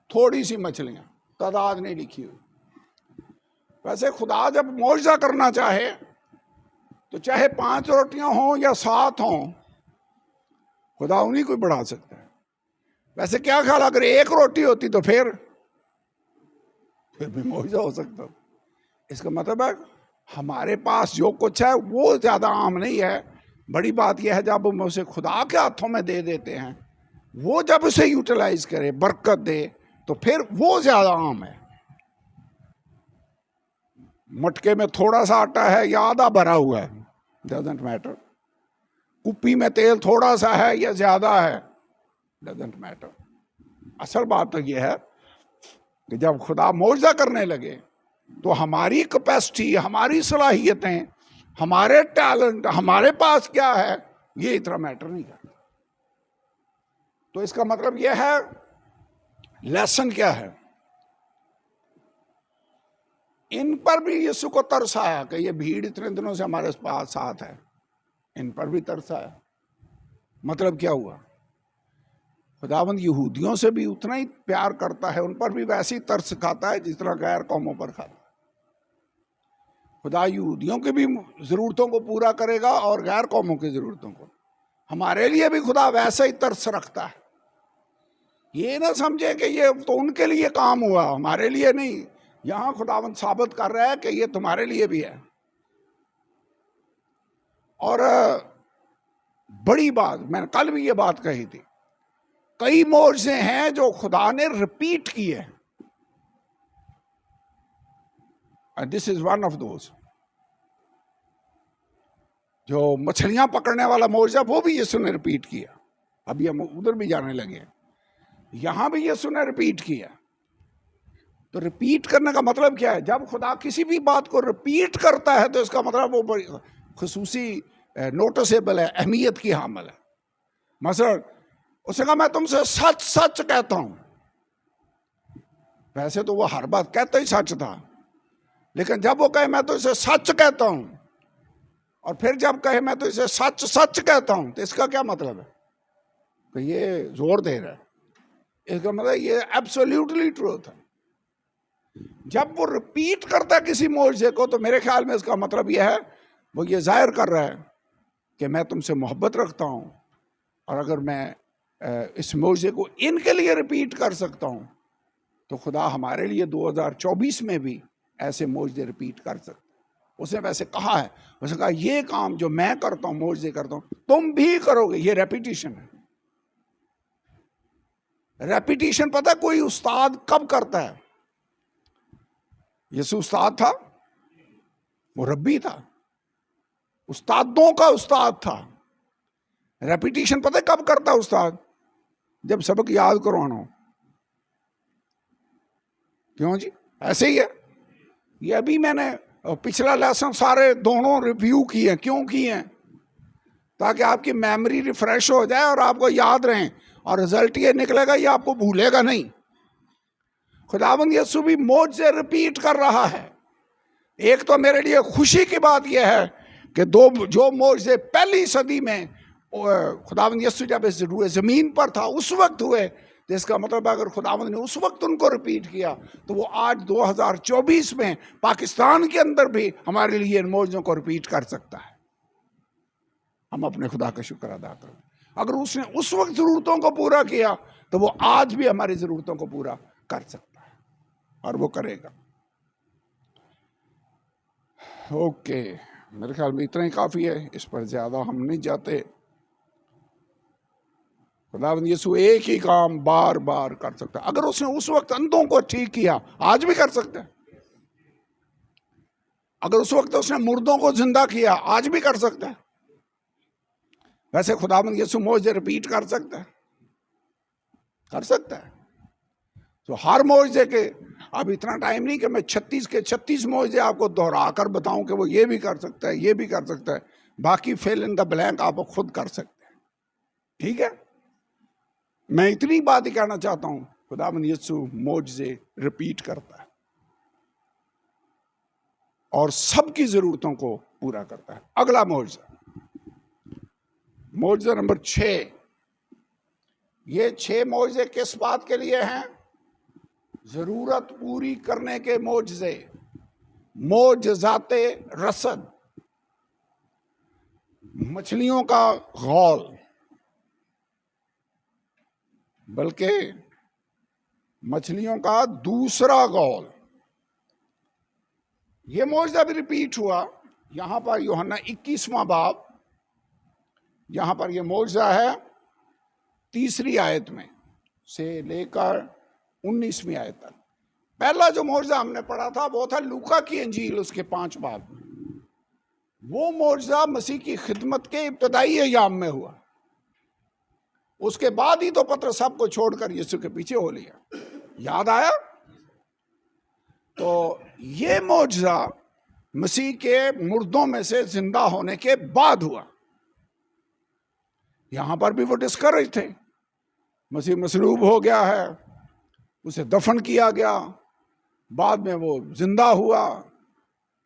S1: थोड़ी सी मछलियां, तादाद नहीं लिखी हुई। वैसे खुदा जब मौजज़ा करना चाहे तो चाहे 5 रोटियां हों या 7 हों, खुदा उन्हीं को बढ़ा सकता है। वैसे क्या ख्याल, अगर 1 रोटी होती तो फिर भी मौजज़ा हो सकता। इसका मतलब है हमारे पास जो कुछ है वो ज़्यादा आम नहीं है। बड़ी बात यह है जब हम उसे खुदा के हाथों में दे देते हैं, वो जब उसे यूटिलाइज करे, बरकत दे, तो फिर वो ज़्यादा आम है। मटके में थोड़ा सा आटा है या आधा भरा हुआ है, डजंट मैटर। कुप्पी में तेल थोड़ा सा है या ज़्यादा है, डजंट मैटर। असल बात तो यह है कि जब खुदा मौजज़ा करने लगे तो हमारी कैपेसिटी, हमारी सलाहियतें, हमारे टैलेंट, हमारे पास क्या है, ये इतना मैटर नहीं करता। तो इसका मतलब यह है, लेसन क्या है? इन पर भी यीशु को तरस आया कि ये भीड़ इतने दिनों से हमारे पास साथ है, इन पर भी तरस आया। मतलब क्या हुआ? खुदावंद यहूदियों से भी उतना ही प्यार करता है, उन पर भी वैसे ही तरस खाता है जितना गैर कौमों पर खाता है। खुदा यहूदियों की भी ज़रूरतों को पूरा करेगा और गैर कौमों की ज़रूरतों को। हमारे लिए भी खुदा वैसा ही तरस रखता है। ये ना समझे कि ये तो उनके लिए काम हुआ, हमारे लिए नहीं। यहाँ खुदावंद साबित कर रहा है कि ये तुम्हारे लिए भी है। और बड़ी बात, मैंने कल भी ये बात कही थी, कई मोर्जे हैं जो खुदा ने रिपीट किए, and this is one of those। जो मछलियां पकड़ने वाला मोर्चा वो भी यीशु ने रिपीट किया। अभी हम उधर भी जाने लगे, यहां भी यीशु ने रिपीट किया। तो रिपीट करने का मतलब क्या है? जब खुदा किसी भी बात को रिपीट करता है तो इसका मतलब वो बड़ी खुसूसी नोटिसेबल है, अहमियत की हामिल है। मसलन उसने कहा मैं तुमसे सच सच कहता हूं। वैसे तो वो हर बात कहता ही सच था, लेकिन जब वो कहे मैं तो इसे सच कहता हूं, और फिर जब कहे मैं तो इसे सच सच कहता हूं, तो इसका क्या मतलब है? कि ये जोर दे रहा है। इसका मतलब ये एब्सोल्युटली ट्रूथ है। जब वो रिपीट करता है किसी मोर्जे को, तो मेरे ख्याल में इसका मतलब यह है, वो ये जाहिर कर रहा है कि मैं तुमसे मोहब्बत रखता हूं, और अगर मैं इस मोर्जे को इनके लिए रिपीट कर सकता हूं, तो खुदा हमारे लिए 2024 में भी ऐसे मोर्जे रिपीट कर सकता है। उसने वैसे कहा है, उसने कहा ये काम जो मैं करता हूं, मोर्जे करता हूं, तुम भी करोगे। ये रेपिटेशन है। रेपिटेशन पता है कोई उस्ताद कब करता है? यीशु उस्ताद था, वो रब्बी था, उस्तादों का उस्ताद था। रेपिटेशन पता है कब करता है उस्ताद? जब सबक याद करवाना हो। क्यों जी? ऐसे ही है। ये अभी मैंने पिछला लेसन सारे दोनों रिव्यू किए हैं। क्यों किए हैं? ताकि आपकी मेमोरी रिफ्रेश हो जाए और आपको याद रहे, और रिजल्ट ये निकलेगा, ये आपको भूलेगा नहीं। खुदावंद यीशु भी मौजज़े रिपीट कर रहा है। एक तो मेरे लिए खुशी की बात यह है कि जो मौजज़े पहली सदी में खुदावंद यीशु जब इस रूए ज़मीन पर था उस वक्त हुए, जिसका मतलब अगर खुदावंद ने उस वक्त उनको रिपीट किया तो वो आज 2024 में पाकिस्तान के अंदर भी हमारे लिए इन मौजों को रिपीट कर सकता है। हम अपने खुदा का शुक्र अदा करें। अगर उसने उस वक्त ज़रूरतों को पूरा किया तो वो आज भी हमारी ज़रूरतों को पूरा कर सकता है और वो करेगा। ओके, मेरे ख्याल में इतना ही काफ़ी है, इस पर ज़्यादा हम नहीं जाते। खुदावंद यीशु एक ही काम बार बार कर सकता है। अगर उसने उस वक्त अंधों को ठीक किया आज भी कर सकता है। अगर उस वक्त उसने मुर्दों को जिंदा किया आज भी कर सकता है। वैसे खुदावंद यीशु मौजज़े रिपीट कर सकता है, कर सकता है। तो हर मौजज़े के, अब इतना टाइम नहीं कि मैं 36 के 36 मौजज़े आपको दोहरा कर बताऊं कि वो ये भी कर सकता है, ये भी कर सकता है। बाकी फिल इन द ब्लैंक आप खुद कर सकते हैं। ठीक है, मैं इतनी बात ही कहना चाहता हूं, खुदावंद यीशु मौजज़े रिपीट करता है और सबकी जरूरतों को पूरा करता है। अगला मौजज़ा, मौजज़ा नंबर 6। ये 6 मौजज़े किस बात के लिए हैं? जरूरत पूरी करने के मौजज़े, मौजज़ाते रसद, मछलियों का गौल, बल्कि मछलियों का दूसरा गौल। ये मौजज़ा भी रिपीट हुआ यहां पर यूहन्ना 21वां बाब, यहां पर यह मौजज़ा है 3री आयत में से लेकर 19वीं आयत तक। पहला जो मौजज़ा हमने पढ़ा था वो था लूका की इंजील, उसके 5 बाब में। वो मौजज़ा मसीह की खिदमत के इब्तदाई अय्याम में हुआ। उसके बाद ही तो पतरस सब को छोड़कर यीशु के पीछे हो लिया। याद आया? तो ये मौजज़ा मसीह के मुर्दों में से जिंदा होने के बाद हुआ। यहां पर भी वो डिस्करेज थे। मसीह मसलूब हो गया है, उसे दफन किया गया, बाद में वो जिंदा हुआ।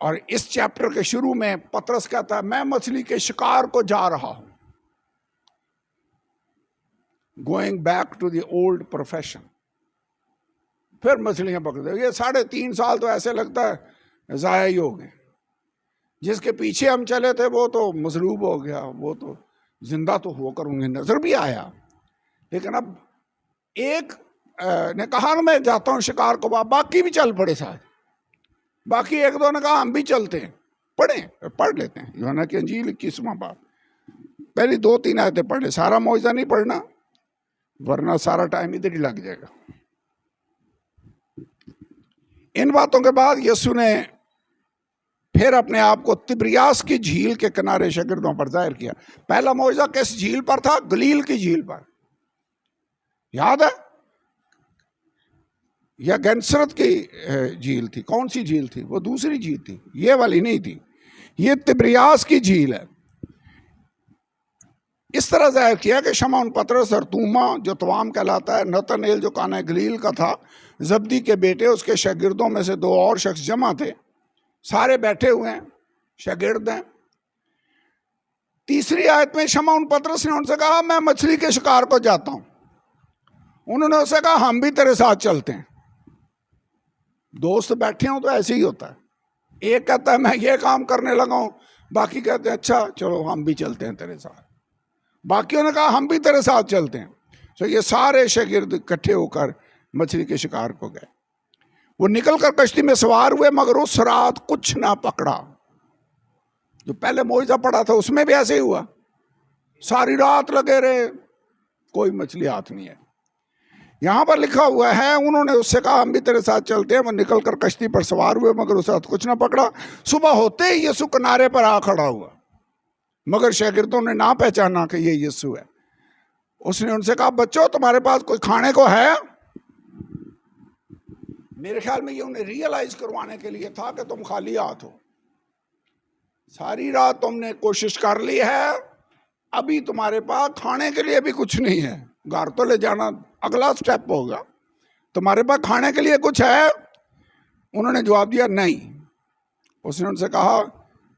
S1: और इस चैप्टर के शुरू में पतरस कहता है मैं मछली के शिकार को जा रहा हूं, going back to the old profession. फिर मछलियां पकड़ते। ये 3.5 साल तो ऐसे लगता है ज़ाया ही हो गए। जिसके पीछे हम चले थे वो तो मसलूब हो गया, वो तो जिंदा तो होकर उन्हें नजर भी आया। लेकिन अब एक ने कहा ना मैं जाता हूं शिकार को, बाकी भी चल पड़े साथ। बाकी 1-2 ने कहा हम भी चलते हैं। पढ़ लेते हैं यूहन्ना की इंजील 21वां बाब, पहली 2-3 आयतें पढ़ ले। सारा मौजज़ा नहीं पढ़ना वरना सारा टाइम इधर ही लग जाएगा। इन बातों के बाद यीशु ने फिर अपने आप को तिब्रियास की झील के किनारे शागिर्दों पर जाहिर किया। पहला मौजज़ा किस झील पर था? गलील की झील पर। याद है? या गैनसरत की झील थी? कौन सी झील थी? वो दूसरी झील थी, ये वाली नहीं थी। ये तिब्रियास की झील है। इस तरह जाहिर किया कि शमौन पतरस और तूमा जो तवाम कहलाता है, नतनेल जो काना गलील का था, जब्दी के बेटे उसके शागिर्दों में से 2 और शख्स जमा थे। सारे बैठे हुए हैं, शागिर्द हैं। 3री आयत में शमौन पतरस ने उनसे कहा मैं मछली के शिकार को जाता हूं। उन्होंने उससे कहा हम भी तेरे साथ चलते हैं। दोस्त बैठे हों तो ऐसे ही होता है। एक कहता है मैं ये काम करने लगा हूं, बाकी कहते हैं अच्छा चलो हम भी चलते हैं तेरे साथ। बाकियों ने कहा हम भी तेरे साथ चलते हैं। तो ये सारे शागिर्द इकट्ठे होकर मछली के शिकार को गए। वो निकलकर कश्ती में सवार हुए, मगर उस रात कुछ ना पकड़ा। जो पहले मौजज़ा पड़ा था उसमें भी ऐसे ही हुआ। सारी रात लगे रहे, कोई मछली हाथ नहीं है। यहां पर लिखा हुआ है उन्होंने उससे कहा हम भी तेरे साथ चलते हैं। वो निकलकर कश्ती पर सवार हुए, मगर उस रात कुछ ना पकड़ा। सुबह होते ही यीशु किनारे पर आ खड़ा हुआ, मगर शागिर्दों ने ना पहचाना कि ये यीशु है। उसने उनसे कहा बच्चों तुम्हारे पास कुछ खाने को है? मेरे ख्याल में ये उन्हें रियलाइज करवाने के लिए था कि तुम खाली हाथ हो। सारी रात तुमने कोशिश कर ली है, अभी तुम्हारे पास खाने के लिए भी कुछ नहीं है। घर तो ले जाना अगला स्टेप होगा, तुम्हारे पास खाने के लिए कुछ है? उन्होंने जवाब दिया नहीं। उसने उनसे कहा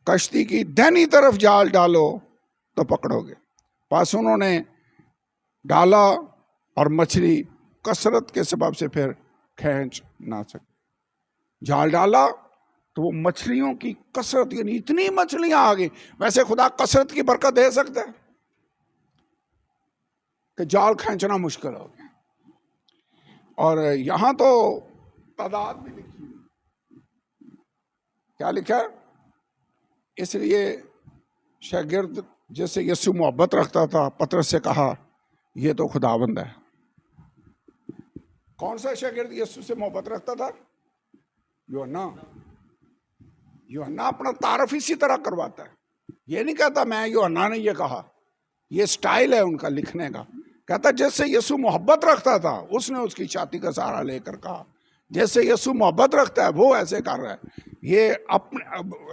S1: कश्ती की दाहिनी तरफ जाल डालो तो पकड़ोगे। बस उन्होंने डाला और मछली कसरत के सबब से फिर खींच ना सके। जाल डाला तो वो मछलियों की कसरत, यानी इतनी मछलियां आ गई। वैसे खुदा कसरत की बरकत दे सकता है कि जाल खींचना मुश्किल हो गया। और यहां तो तादाद भी लिखी हुई, क्या लिखा है? इसलिए शागिर्द जैसे यीशु मोहब्बत रखता था, पतरस से कहा ये तो खुदावंद है। कौन सा शागिर्द यीशु से मोहब्बत रखता था? यूहन्ना। यूहन्ना अपना तारफ इसी तरह करवाता है। ये नहीं कहता मैं यूहन्ना ने ये कहा, ये स्टाइल है उनका लिखने का। कहता जैसे यीशु मोहब्बत रखता था उसने उसकी छाती का सहारा लेकर कहा, जैसे यीशु मोहब्बत रखता है वो ऐसे कर रहा है। ये अपने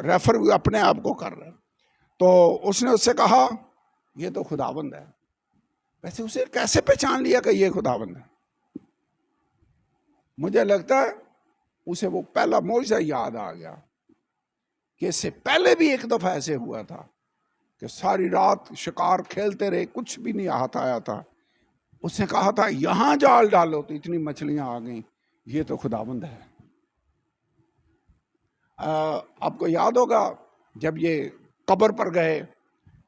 S1: रेफर अपने आप को कर रहा है। तो उसने उससे कहा ये तो खुदाबंद है। वैसे उसे कैसे पहचान लिया कि ये खुदाबंद है? मुझे लगता है उसे वो पहला मौजज़ा याद आ गया कि इससे पहले भी एक दफा ऐसे हुआ था कि सारी रात शिकार खेलते रहे, कुछ भी नहीं हाथ आया था। उसने कहा था यहां जाल डालो तो इतनी मछलियां आ गई, ये तो खुदाबंद है। आपको याद होगा जब ये कब्र पर गए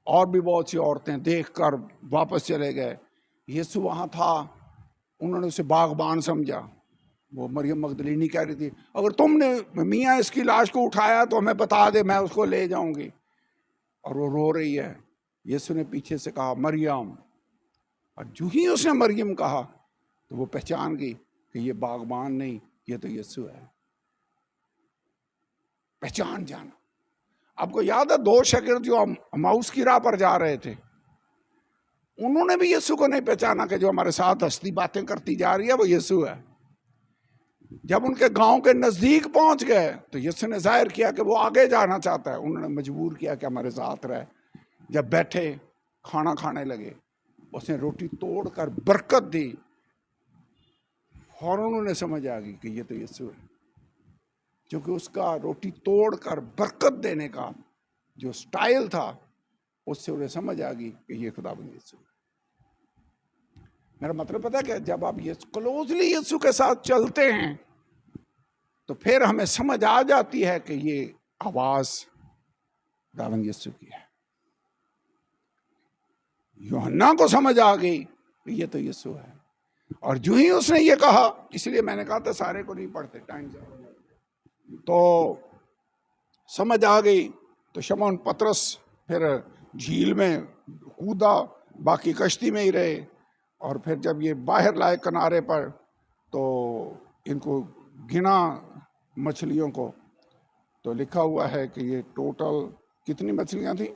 S1: और भी बहुत सी औरतें देखकर वापस चले गए, यीशु वहां था, उन्होंने उसे बागबान समझा। वो मरियम मगदलीनी कह रही थी अगर तुमने मियाँ इसकी लाश को उठाया तो हमें बता दे, मैं उसको ले जाऊंगी। और वो रो रही है। यीशु ने पीछे से कहा मरियम, और जो ही उसने मरियम कहा तो वो पहचान गई कि ये बागबान नहीं, ये तो यीशु है। पहचान जाना। आपको याद है 2 शागिर्द जो अमाउस की राह पर जा रहे थे, उन्होंने भी यीशु को नहीं पहचाना कि जो हमारे साथ हंसती बातें करती जा रही है वो यीशु है। जब उनके गांव के नजदीक पहुंच गए तो यीशु ने जाहिर किया कि वो आगे जाना चाहता है। उन्होंने मजबूर किया कि हमारे साथ रहे। जब बैठे खाना खाने लगे, उसने रोटी तोड़कर बरकत दी, और उन्होंने समझ आ गई कि ये तो यीशु है, क्योंकि उसका रोटी तोड़कर बरकत देने का जो स्टाइल था उससे उन्हें समझ आ गई कि ये खुदाबंद यीशु है। मेरा मतलब पता है क्या, जब आप ये क्लोजली यीशु के साथ चलते हैं तो फिर हमें समझ आ जाती है कि ये आवाज खुदाबंद यीशु की है। यूहन्ना को समझ आ गई कि ये तो यीशु है। और जो ही उसने ये कहा, इसलिए मैंने कहा था सारे को नहीं पढ़ते, टाइम से तो समझ आ गई। तो शमौन पतरस फिर झील में कूदा, बाकी कश्ती में ही रहे। और फिर जब ये बाहर लाए किनारे पर तो इनको गिना मछलियों को, तो लिखा हुआ है कि ये टोटल कितनी मछलियां थी?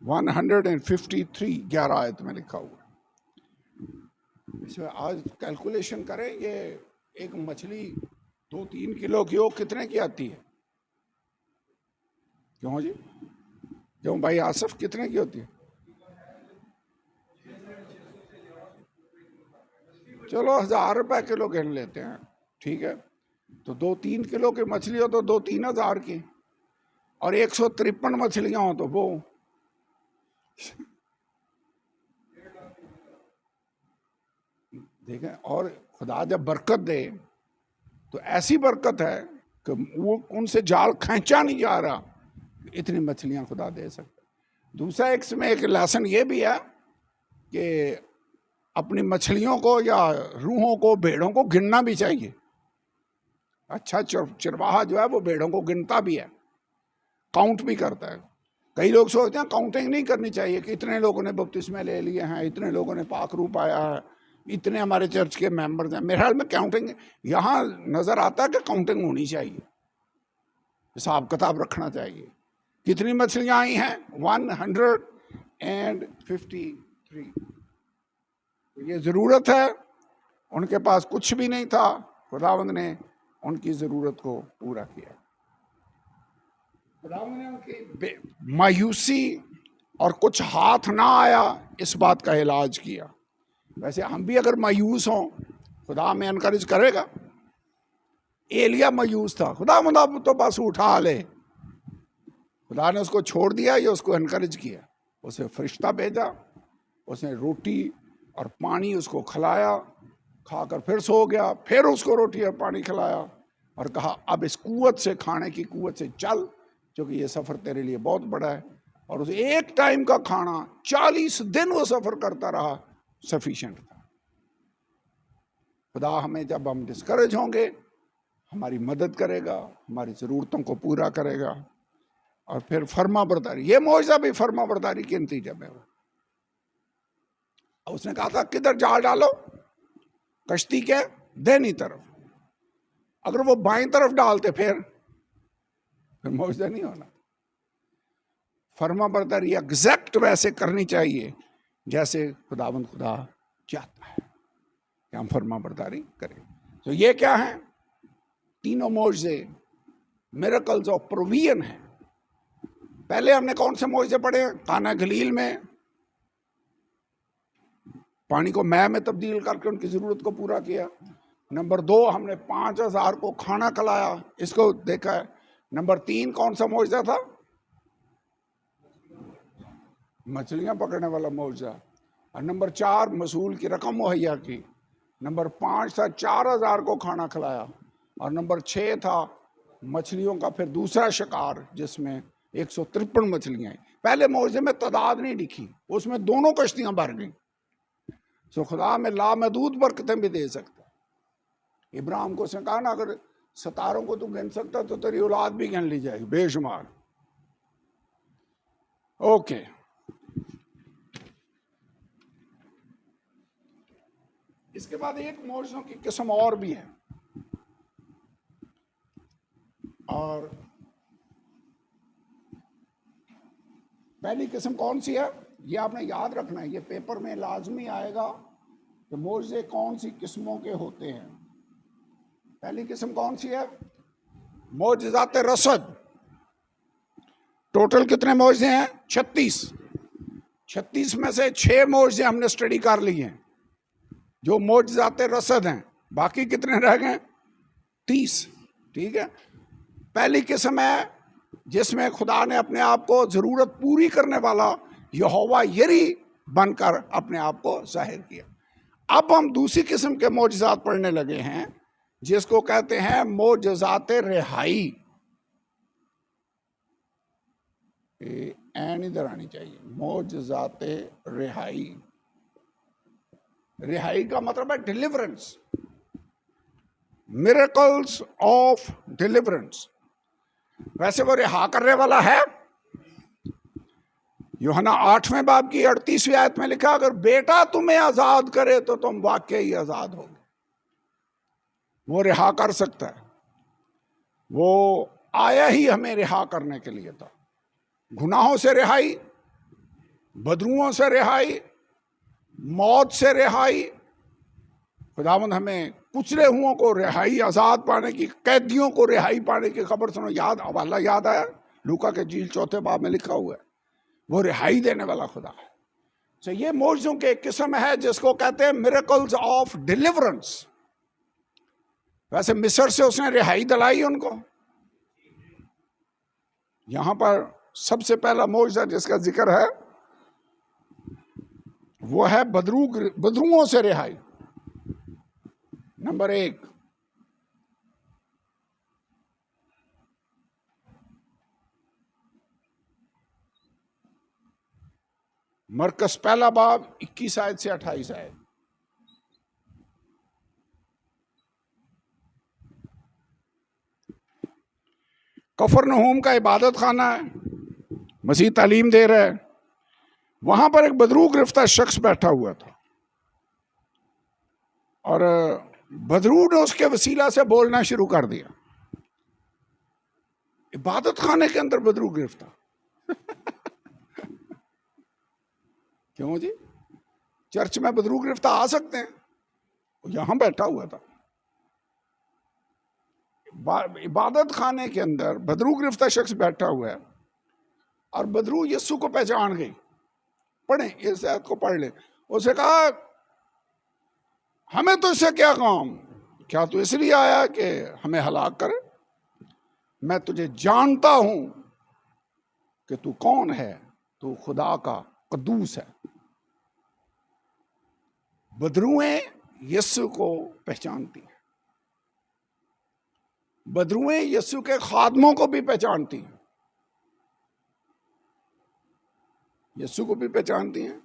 S1: 153, 11 आयत में लिखा हुआ है। इसमें आज कैलकुलेशन करें, ये एक मछली 2-3 किलो की हो कितने की आती है? क्यों जी? क्यों भाई आसिफ, कितने की होती है? चलो 1000 रुपए किलो गिन लेते हैं, ठीक है। तो 2-3 किलो की मछली हो तो 2-3 हज़ार की, और 153 मछलियां हो तो वो देखें। और खुदा जब बरकत दे तो ऐसी बरकत है कि वो उनसे जाल खींचा नहीं जा रहा, इतनी मछलियां खुदा दे सकता। दूसरा इसमें एक लेसन ये भी है कि अपनी मछलियों को या रूहों को, भेड़ों को गिनना भी चाहिए। अच्छा चरवाहा जो है वो भेड़ों को गिनता भी है, काउंट भी करता है। कई लोग सोचते हैं काउंटिंग नहीं करनी चाहिए कि इतने लोगों ने बपतिस्मे ले लिए हैं, इतने लोगों ने पाक रूप आया है, इतने हमारे चर्च के मेंबर्स हैं। मेरे ख्याल में काउंटिंग यहाँ नजर आता है कि काउंटिंग होनी चाहिए, हिसाब किताब रखना चाहिए। कितनी मछलियां आई हैं? 153। ये जरूरत है, उनके पास कुछ भी नहीं था, खुदावंद ने उनकी जरूरत को पूरा किया। खुदावंद ने उनकी मायूसी और कुछ हाथ ना आया इस बात का इलाज किया। वैसे हम भी अगर मायूस हों, खुदा हमें एनकरेज करेगा? एलिया मायूस था, खुदा मुदा तो बस उठा ले। खुदा ने उसको छोड़ दिया या उसको एनकरेज किया? उसे फरिश्ता भेजा, उसने रोटी और पानी उसको खिलाया, खाकर फिर सो गया, फिर उसको रोटी और पानी खिलाया और कहा अब इस कुव्वत से, खाने की कुव्वत से चल, क्योंकि ये सफ़र तेरे लिए बहुत बड़ा है। और उसे एक टाइम का खाना 40 दिन वो सफ़र करता रहा, सफिशिएंट था। खुदा हमें जब हम डिस्करेज होंगे हमारी मदद करेगा, हमारी ज़रूरतों को पूरा करेगा और फिर फर्मा बरदारी, ये मौजज़ा भी फर्मा बरदारी के नतीजे में हो। उसने कहा था किधर जाल डालो, कश्ती के दाहिनी तरफ। अगर वो बाईं तरफ डालते फिर मौजज़ा नहीं होना। फर्मा बरदारी एग्जैक्ट वैसे करनी चाहिए जैसे खुदावंद खुदा चाहता है कि हम फर्मा बरदारी करें। तो ये क्या है? तीनों मौजज़े मिरेकल्स ऑफ प्रोविजन है। पहले हमने कौन से मौजज़े पढ़े? काना गलील में पानी को मैह में तब्दील करके उनकी ज़रूरत को पूरा किया। नंबर 2 हमने 5000 को खाना खिलाया, इसको देखा है। नंबर 3 कौन सा मौजज़ा था? मछलियां पकड़ने वाला मौजज़ा। और नंबर 4 मसूल की रकम मुहैया की। नंबर 5 था 4000 को खाना खिलाया। और नंबर 6 था मछलियों का फिर दूसरा शिकार जिसमें 153 मछलियां। पहले मौजज़े में तादाद नहीं लिखी, उसमें दोनों कश्तियां भर गई। सो खुदा में लामहदूद बरकतें भी दे सकता है। इब्राहिम को उसने कहा ना, अगर सितारों को तू गिन सकता तो तेरी औलाद भी गिन ली जाएगी बेशुमार। ओके, इसके बाद एक मौजज़ों की किस्म और भी है। और पहली किस्म कौन सी है ये आपने याद रखना है, ये पेपर में लाजमी आएगा कि मौजज़े कौन सी किस्मों के होते हैं। पहली किस्म कौन सी है? मौजज़ात रसद। टोटल कितने मौजज़े हैं? 36। 36 में से 6 मौजज़े हमने स्टडी कर लिए हैं जो मौजज़ात रसद हैं। बाकी कितने रह गए? 30। ठीक है। पहली किस्म है जिसमें खुदा ने अपने आप को ज़रूरत पूरी करने वाला यहोवा यरी बनकर अपने आप को जाहिर किया। अब हम दूसरी किस्म के मौजज़ात पढ़ने लगे हैं जिसको कहते हैं मौजज़ात रिहाई। एन इधर आनी चाहिए। मौजज़ात रिहाई। रिहाई का मतलब है डिलीवरेंस, मिरेकल्स ऑफ डिलीवरेंस। वैसे वो रिहा करने वाला है। यूहन्ना 8वें बाब की 38वीं आयत में लिखा, अगर बेटा तुम्हें आजाद करे तो तुम वाकई आजाद होगे। वो रिहा कर सकता है। वो आया ही हमें रिहा करने के लिए था। गुनाहों से रिहाई, बदरुओं से रिहाई, मौत से रिहाई। खुदावंद हमें कुचले हुओं को रिहाई, आजाद पाने की, कैदियों को रिहाई पाने की खबर सुनो। याद हवाला याद आया? लूका के जील 4 बाब में लिखा हुआ है। वो रिहाई देने वाला खुदा है। तो ये मौजज़ों के एक किस्म है जिसको कहते हैं मिरेकल्स ऑफ डिलीवरेंस। वैसे मिस्र से उसने रिहाई दिलाई उनको। यहां पर सबसे पहला मौजज़ा जिसका जिक्र है वो है बदरुओं से रिहाई। नंबर 1। मरकस पहला बाब 21 आयत से 28 आयत। कफरनहूम का इबादत खाना है, मसीह तालीम दे रहा है। वहां पर एक बदरू गिरफ्तार शख्स बैठा हुआ था और बदरू ने उसके वसीला से बोलना शुरू कर दिया। इबादत खाने के अंदर बदरू गिरफ्तार क्यों जी? चर्च में बदरू गिरफ्तार आ सकते हैं? यहां बैठा हुआ था। इबादत खाने के अंदर बदरू गिरफ्तार शख्स बैठा हुआ है और बदरू यीशु को पहचान गई। पढ़े इस आयत को, पढ़ ले। उसे कहा हमें तो इससे क्या काम, क्या तू इसलिए आया कि हमें हलाक करे? मैं तुझे जानता हूं कि तू कौन है, तू खुदा का कद्दूस है। बदरुएं यीशु को पहचानती हैं, बदरुएं यीशु के खादमों को भी पहचानती हैं, यीशु को भी पहचानती हैं,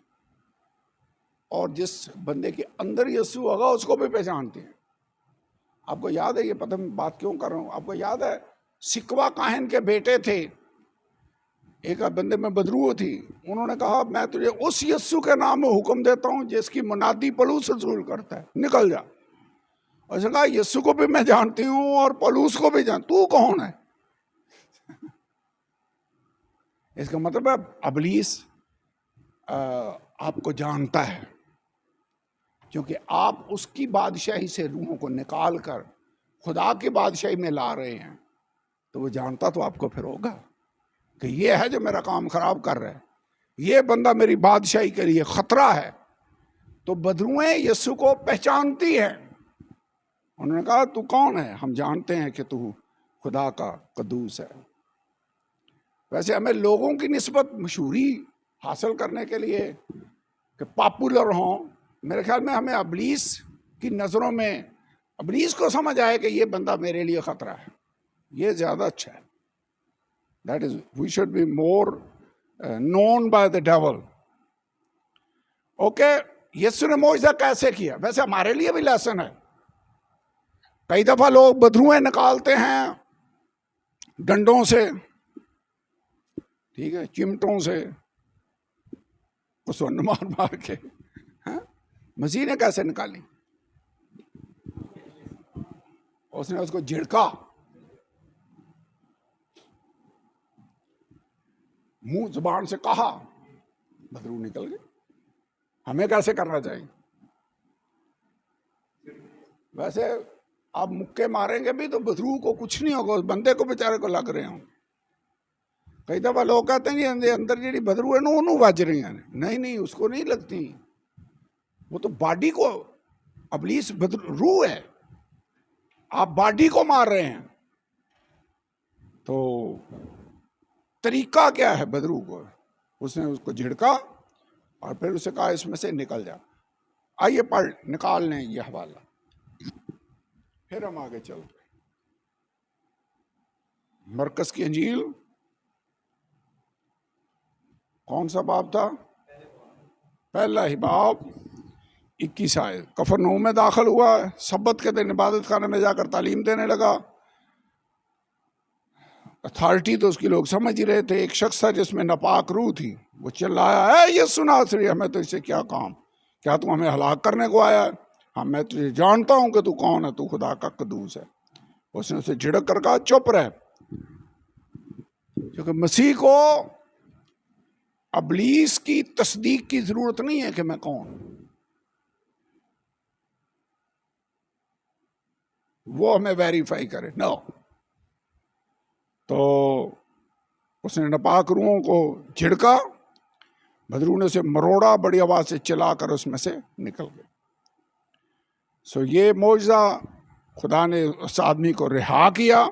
S1: और जिस बंदे के अंदर यीशु होगा उसको भी पहचानती हैं। आपको याद है, ये पता मैं बात क्यों कर रहा हूं, आपको याद है सिकवा काहन के बेटे थे, एक बंदे में बदरू थी, उन्होंने कहा मैं तुझे उस यीशु के नाम में हुक्म देता हूं जिसकी मुनादी पलूस रसूल करता है, निकल जा। और उसने कहा यीशु को भी मैं जानती हूं और पलूस को भी जान, तू कौन है? इसका मतलब है अबलीस आपको जानता है, क्योंकि आप उसकी बादशाही से रूहों को निकाल कर खुदा की बादशाही में ला रहे हैं, तो वो जानता तो आपको फिर होगा कि ये है जो मेरा काम खराब कर रहा है, ये बंदा मेरी बादशाही के लिए खतरा है। तो बदरुएं यीशु को पहचानती हैं, उन्होंने कहा तू कौन है? हम जानते हैं कि तू खुदा का कद्दूस है। वैसे हमें लोगों की निस्बत मशहूरी हासिल करने के लिए कि पॉपुलर हों, मेरे ख्याल में हमें अबलीस की नज़रों में अबलीस को समझ आए कि ये बंदा मेरे लिए खतरा है, ये ज़्यादा अच्छा है। That is we should be more known by the devil. Okay, यीशु ने मौजज़ा कैसे किया? वैसे हमारे लिए भी लेसन है। कई दफ़ा लोग बदरुएं निकालते हैं डंडों से, ठीक है, चिमटों से, उसको मार मार के। मसीह ने कैसे निकाली? उसने उसको झिड़का, मुंह जुबान से कहा, बदरू निकल गए। हमें कैसे करना चाहिए? वैसे आप मुक्के मारेंगे भी तो बदरू को कुछ नहीं होगा, उस बंदे को बेचारे को लग रहे हों। कई दफा लोग कहते हैं कि अंदर जी बदरू है ना उन्होंने बज रही हैं, नहीं नहीं, उसको नहीं लगती, वो तो बॉडी को, अबलीस रूह है, आप बॉडी को मार रहे हैं। तो तरीका क्या है बदरू को? उसने उसको झिड़का और फिर उसे कहा इसमें से निकल जा। आइए पढ़ निकाल लें ये हवाला, फिर हम आगे चलते। मरकस की अंजील कौन सा बाब था? पहला ही बाब 21 आयत। कफरनहूम में दाखिल हुआ, सब्बत के दिन इबादत खाने में जाकर तालीम देने लगा। अथॉरिटी तो उसकी लोग समझ ही रहे थे। एक शख्स था जिसमें नापाक रूह थी, वो चिल्लाया है ये नासरी, हमें तो इससे क्या काम, क्या तू हमें हलाक करने को आया है? हाँ मैं तुझे जानता हूं कि तू कौन है, तू खुदा का कद्दूस है। उसने उसे झिड़क कर कहा चुप रह, क्योंकि मसीह को अबलीस की तस्दीक की जरूरत नहीं है कि मैं कौन, वो हमें वेरीफाई करे, नो। तो उसने नापाक रूहों को झिड़का, बदरू ने उसे मरोड़ा, बड़ी आवाज से चिल्लाकर उसमें से निकल गए। सो ये मौजज़ा खुदा ने उस आदमी को रिहा किया।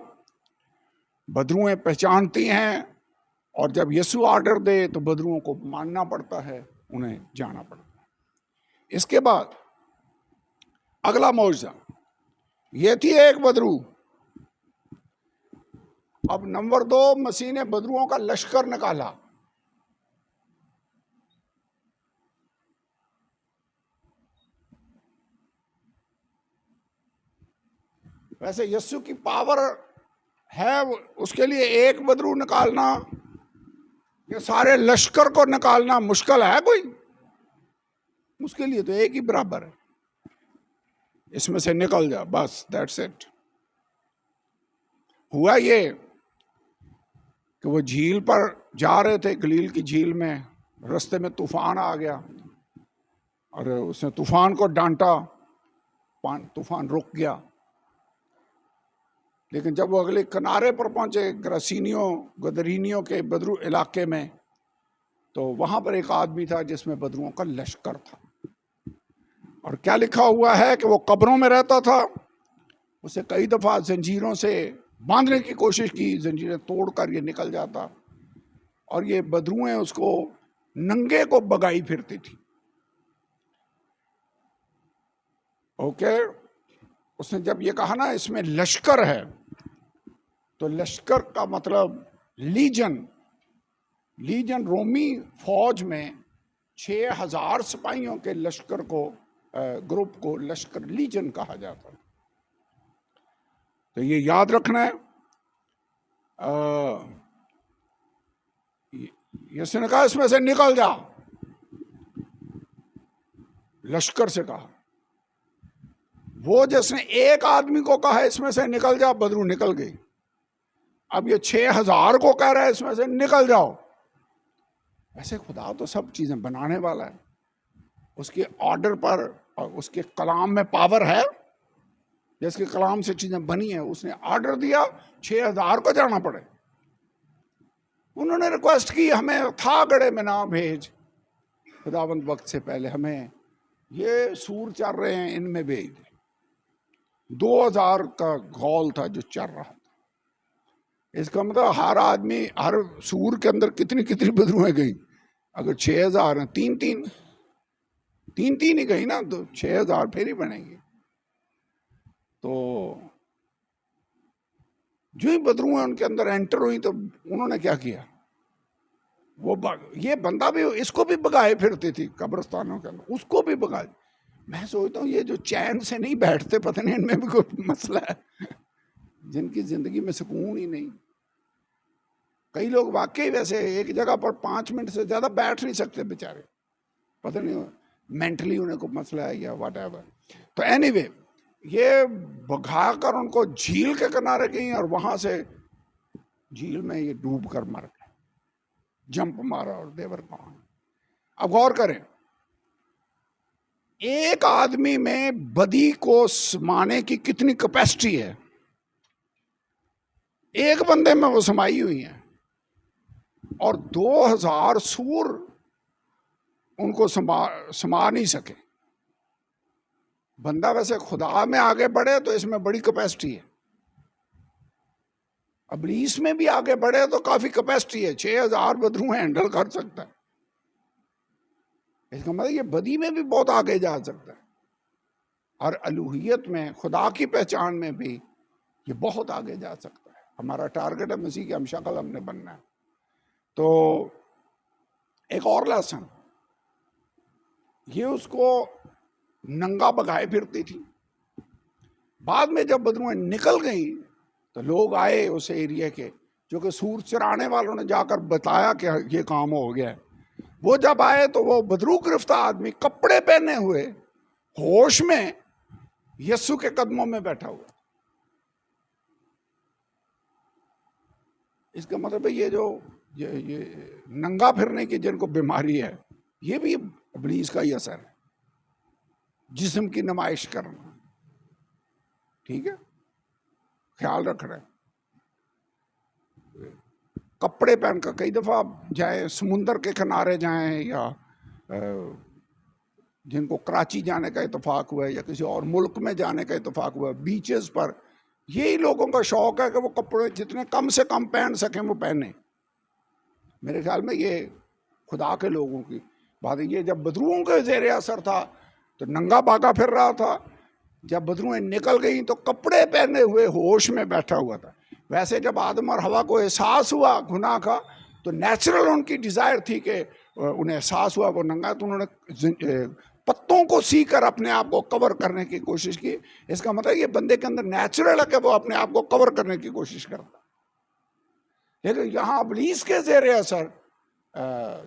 S1: बदरुएं पहचानती हैं, और जब यीशु ऑर्डर दे तो बदरुओं को मानना पड़ता है, उन्हें जाना पड़ता है। इसके बाद अगला मौजज़ा, ये थी एक बदरू। अब नंबर 2, मसीह ने बदरुओं का लश्कर निकाला। वैसे यीशु की पावर है, उसके लिए एक बदरू निकालना या सारे लश्कर को निकालना मुश्किल है कोई? उसके लिए तो एक ही बराबर है, इसमें से निकल जा, बस, दैट्स इट। हुआ ये कि वो झील पर जा रहे थे, गलील की झील में, रास्ते में तूफान आ गया और उसने तूफान को डांटा, तूफान रुक गया। लेकिन जब वो अगले किनारे पर पहुंचे, ग्रासीनियों गदरीनियों के बदरू इलाके में, तो वहां पर एक आदमी था जिसमें बदरुओं का लश्कर था। और क्या लिखा हुआ है कि वो कब्रों में रहता था, उसे कई दफ़ा जंजीरों से बांधने की कोशिश की, जंजीरें तोड़कर ये निकल जाता, और ये बदरूएं उसको नंगे को बगाई फिरती थी। ओके, उसने जब ये कहा ना इसमें लश्कर है, तो लश्कर का मतलब लीजन। लीजन रोमी फौज में 6000 सिपाहियों के लश्कर को, ग्रुप को लश्कर लीजन कहा जाता है। तो ये याद रखना है। यीशु ने कहा इसमें से निकल जा, लश्कर से कहा। वो जिसने एक आदमी को कहा इसमें से निकल जा, बदरू निकल गई। अब ये 6000 को कह रहा है इसमें से निकल जाओ। ऐसे खुदा तो सब चीजें बनाने वाला है, उसके ऑर्डर पर और उसके कलाम में पावर है। जिसके कलाम से चीजें बनी है, उसने ऑर्डर दिया 6000 को जाना पड़े। उन्होंने रिक्वेस्ट की हमें था गड़े में ना भेज, खुदावंद वक्त से पहले हमें ये सूर चल रहे हैं इनमें भेज दे। 2000 का घोल था जो चल रहा था। इसका मतलब हर आदमी, हर सूर के अंदर कितनी कितनी बदरूएं गई। अगर 6000 हैं, तीन तीन ही गई ना, तो 6000 फिर ही बनेंगे। तो जो ही बदरूएं उनके अंदर एंटर हुई, तो उन्होंने क्या किया, वो ये बंदा भी, इसको भी भगाए फिरती थी कब्रिस्तानों के अंदर, उसको भी भगाए। मैं सोचता हूँ ये जो चैन से नहीं बैठते, पता नहीं इनमें भी कोई मसला है, जिनकी जिंदगी में सुकून ही नहीं। कई लोग वाकई वैसे एक जगह पर 5 मिनट से ज्यादा बैठ नहीं सकते बेचारे, पता नहीं मेंटली उन्हें कोई मसला है या व्हाटएवर। तो एनीवे, ये भगा कर उनको झील के किनारे गई, और वहां से झील में ये डूब कर मर गए, जंप मारा और देवर गॉन। अब गौर करें, एक आदमी में बदी को समाने की कितनी कैपेसिटी है। एक बंदे में वो समाई हुई है, और 2000 सूर उनको समा नहीं सके। बंदा वैसे खुदा में आगे बढ़े तो इसमें बड़ी कैपेसिटी है, इब्लीस में भी आगे बढ़े तो काफी कैपेसिटी है, 6000 बदरू हैंडल कर सकता है। इसका मतलब ये बदी में भी बहुत आगे जा सकता है, और अलूहियत में, खुदा की पहचान में भी ये बहुत आगे जा सकता है। हमारा टारगेट है मसीह की हम शक्ल हमने बनना है। तो एक और लेसन, ये उसको नंगा बगाए फिरती थी। बाद में जब बदरूएं निकल गई, तो लोग आए उस एरिया के, जो कि सूर चराने वालों ने जाकर बताया कि ये काम हो गया है। वो जब आए तो वो बदरू गिरफ्तार आदमी कपड़े पहने हुए होश में यीशु के कदमों में बैठा हुआ। इसका मतलब है ये नंगा फिरने की जिनको बीमारी है, ये भी इब्लीस का ही असर है, जिस्म की नुमाइश करना। ठीक है, ख्याल रख रहे हैं। कपड़े पहनकर कई दफा जाए, समुंदर के किनारे जाएं, या जिनको कराची जाने का इत्तेफाक हुआ है या किसी और मुल्क में जाने का इत्तेफाक हुआ है, बीचेस पर, यही लोगों का शौक है कि वो कपड़े जितने कम से कम पहन सकें वो पहने। मेरे ख्याल में ये खुदा के लोगों की बात है। ये जब बदरुओं के ज़ेरे असर था तो नंगा बागा फिर रहा था, जब बदरुएं निकल गई तो कपड़े पहने हुए होश में बैठा हुआ था। वैसे जब आदम और हवा को एहसास हुआ गुनाह का, तो नेचुरल उनकी डिज़ायर थी कि उन्हें एहसास हुआ वो नंगा, तो उन्होंने पत्तों को सी कर अपने आप को कवर करने की कोशिश की। इसका मतलब ये बंदे के अंदर नेचुरल है कि वो अपने आप को कवर करने की कोशिश करता। लेकिन यहाँ इब्लीस के ज़ेरे असर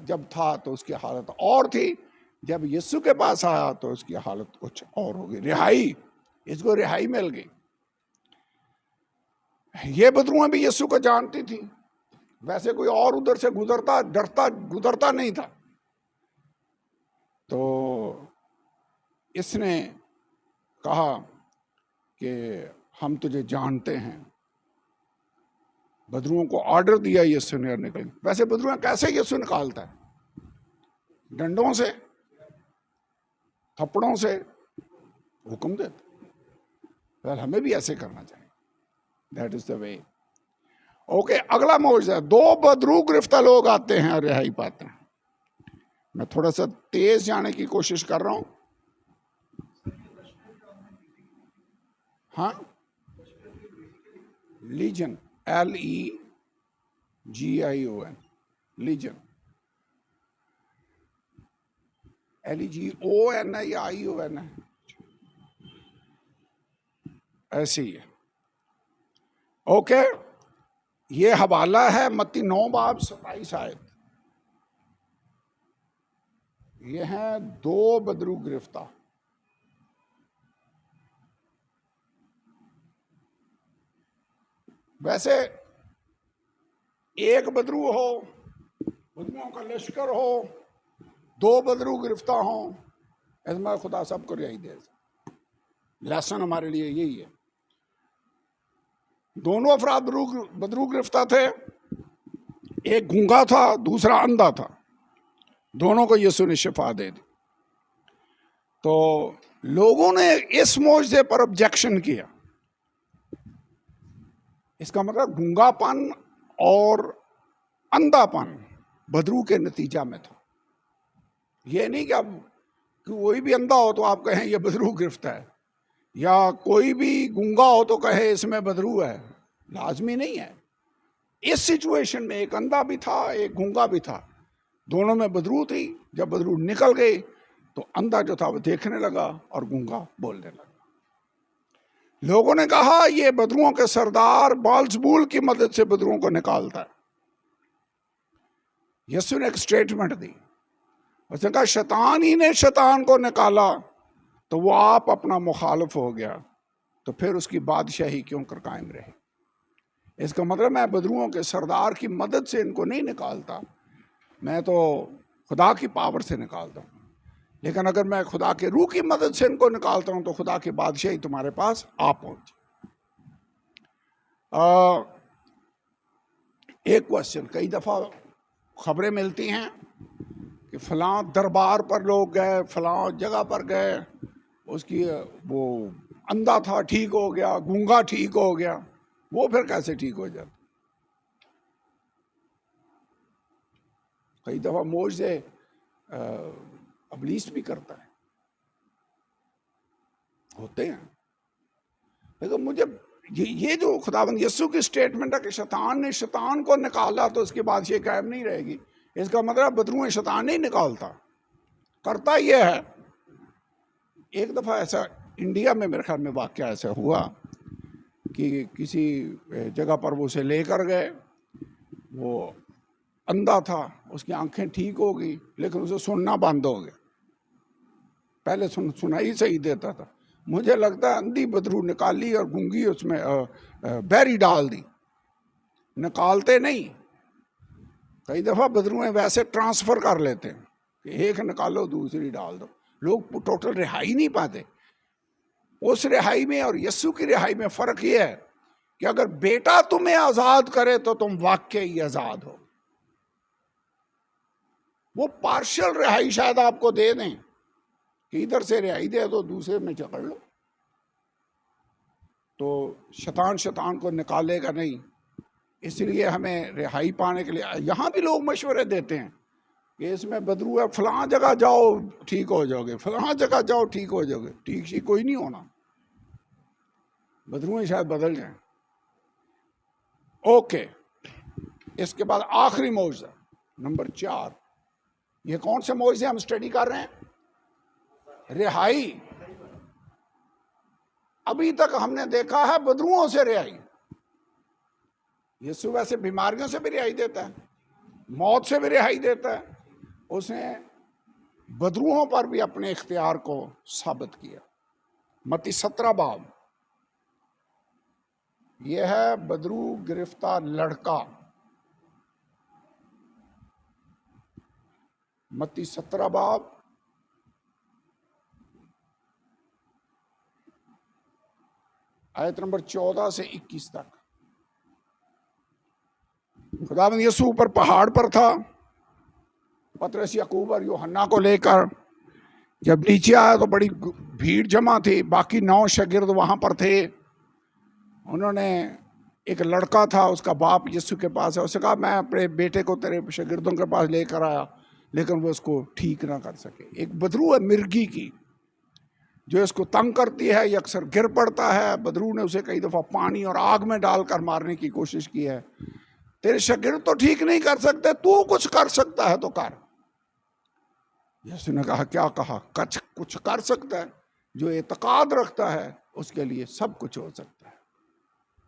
S1: जब था तो उसकी हालत और थी, जब यीशु के पास आया तो उसकी हालत कुछ और हो गई। रिहाई, इसको रिहाई मिल गई। ये बदरुआं भी यीशु को जानती थी, वैसे कोई और उधर से गुजरता नहीं था। तो इसने कहा कि हम तुझे जानते हैं। बदरुओं को ऑर्डर दिया यीशु ने निकल। वैसे बदरुआं कैसे यीशु निकालता है? डंडों से, थप्पड़ों से, हुक्म देता। वेल हमें भी ऐसे करना चाहिए, that is the way. Okay, अगला मौजूद है, 2 बदरू गिरफ्तार लोग आते हैं और रिहाई पाते हैं। मैं थोड़ा सा तेज जाने की कोशिश कर रहा हूं। हाँ, लीजन, LEGION, लीजन, LEGON है या ION है, ऐसे ही है। ओके, ये हवाला है मत्ती 9 बाब 27 आयत। ये हैं 2 बदरू गिरफ्तार। वैसे एक बदरू हो, बदरुओं का लश्कर हो, 2 बदरू गिरफ्तार हो, इसमें खुदा सबको रिहाई दे। लेसन हमारे लिए यही है। दोनों अफराद बदरू गिरफ्तार थे, एक गूंगा था, दूसरा अंधा था। दोनों को यीशु ने शिफा दे दी। तो लोगों ने इस मौजज़े पर ऑब्जेक्शन किया। इसका मतलब गूंगापन और अंधापन बदरू के नतीजा में था। ये नहीं कि अब कोई भी अंधा हो तो आप कहें ये बदरू गिरफ्तार है, या कोई भी गूंगा हो तो कहे इसमें बदरू है, लाजमी नहीं है। इस सिचुएशन में एक अंधा भी था, एक गूंगा भी था, दोनों में बदरू थी। जब बदरू निकल गई तो अंधा जो था वो देखने लगा और गूंगा बोलने लगा। लोगों ने कहा ये बदरुओं के सरदार बालजबूल की मदद से बदरुओं को निकालता है। यीशु ने एक स्टेटमेंट दी, उसने कहा शैतान ही ने शैतान को निकाला तो वो आप अपना मुखालिफ हो गया, तो फिर उसकी बादशाही क्यों कर कायम रहे। इसका मतलब मैं बदरुओं के सरदार की मदद से इनको नहीं निकालता, मैं तो खुदा की पावर से निकालता हूँ। लेकिन अगर मैं खुदा के रूह की मदद से इनको निकालता हूँ तो खुदा की बादशाही तुम्हारे पास आ पहुंची। एक क्वेश्चन, कई दफ़ा खबरें मिलती हैं कि फलां दरबार पर लोग गए, फलां जगह पर गए, उसकी वो अंधा था ठीक हो गया, गूंगा ठीक हो गया। वो फिर कैसे ठीक हो जाता? कई दफ़ा मौजज़े अबलीस भी करता है, होते हैं। लेकिन मुझे ये जो खुदाबंद यीशु की स्टेटमेंट है कि शैतान ने शैतान को निकाला तो उसके बाद ये कायम नहीं रहेगी, इसका मतलब बदरुएं शैतान नहीं निकालता, करता ये है। एक दफ़ा ऐसा इंडिया में मेरे ख्याल में वाक़या ऐसा हुआ कि किसी जगह पर वो उसे लेकर गए, वो अंधा था, उसकी आंखें ठीक हो गई लेकिन उसे सुनना बंद हो गया। पहले सुनाई सही देता था। मुझे लगता है अंधी बदरू निकाली और गूंगी उसमें बैरी डाल दी, निकालते नहीं। कई दफ़ा बदरुएं वैसे ट्रांसफ़र कर लेते हैं कि एक निकालो दूसरी डाल दो, लोग टोटल रिहाई नहीं पाते। उस रिहाई में और यीशु की रिहाई में फ़र्क ये है कि अगर बेटा तुम्हें आज़ाद करे तो तुम वाकई आज़ाद हो। वो पार्शियल रिहाई शायद आपको दे दें कि इधर से रिहाई दे दो दूसरे में पकड़ लो, तो शैतान को निकालेगा नहीं। इसलिए हमें रिहाई पाने के लिए यहाँ भी लोग मशवरे देते हैं कि इसमें बदरू है, फलां जगह जाओ ठीक हो जाओगे, फलां जगह जाओ ठीक हो जाओगे। ठीक कोई नहीं होना, बदरुएं शायद बदल जाएं। ओके, इसके बाद आखिरी मौजज़ा नंबर 4। ये कौन से मौजज़े हम स्टडी कर रहे हैं? रिहाई। अभी तक हमने देखा है बदरुओं से रिहाई। यीशु वैसे बीमारियों से भी रिहाई देता है, मौत से भी रिहाई देता है, उसने बदरुओं पर भी अपने इख्तियार को साबित किया। मत्ती 17 बाब, यह है बदरू गिरफ्तार लड़का। मत्ती 17 बाब आयत नंबर 14 से 21 तक। खुदावंद यीशु ऊपर पहाड़ पर था, पतरस, याकूब और यूहन्ना को लेकर जब नीचे आया तो बड़ी भीड़ जमा थी, बाकी 9 शागिर्द वहाँ पर थे। उन्होंने, एक लड़का था, उसका बाप यीशु के पास है, उसने कहा मैं अपने बेटे को तेरे शागिर्दों के पास लेकर आया, लेकिन वो उसको ठीक ना कर सके। एक बदरू है मिर्गी की जो इसको तंग करती है, ये अक्सर गिर पड़ता है। बदरू ने उसे कई दफ़ा पानी और आग में डालकर मारने की कोशिश की है। तेरे शागिर्द तो ठीक नहीं कर सकते, तू कुछ कर सकता है तो कर। यीशु ने कहा, क्या कहा? कुछ कर सकता है। जो एतकाद रखता है उसके लिए सब कुछ हो सकता है।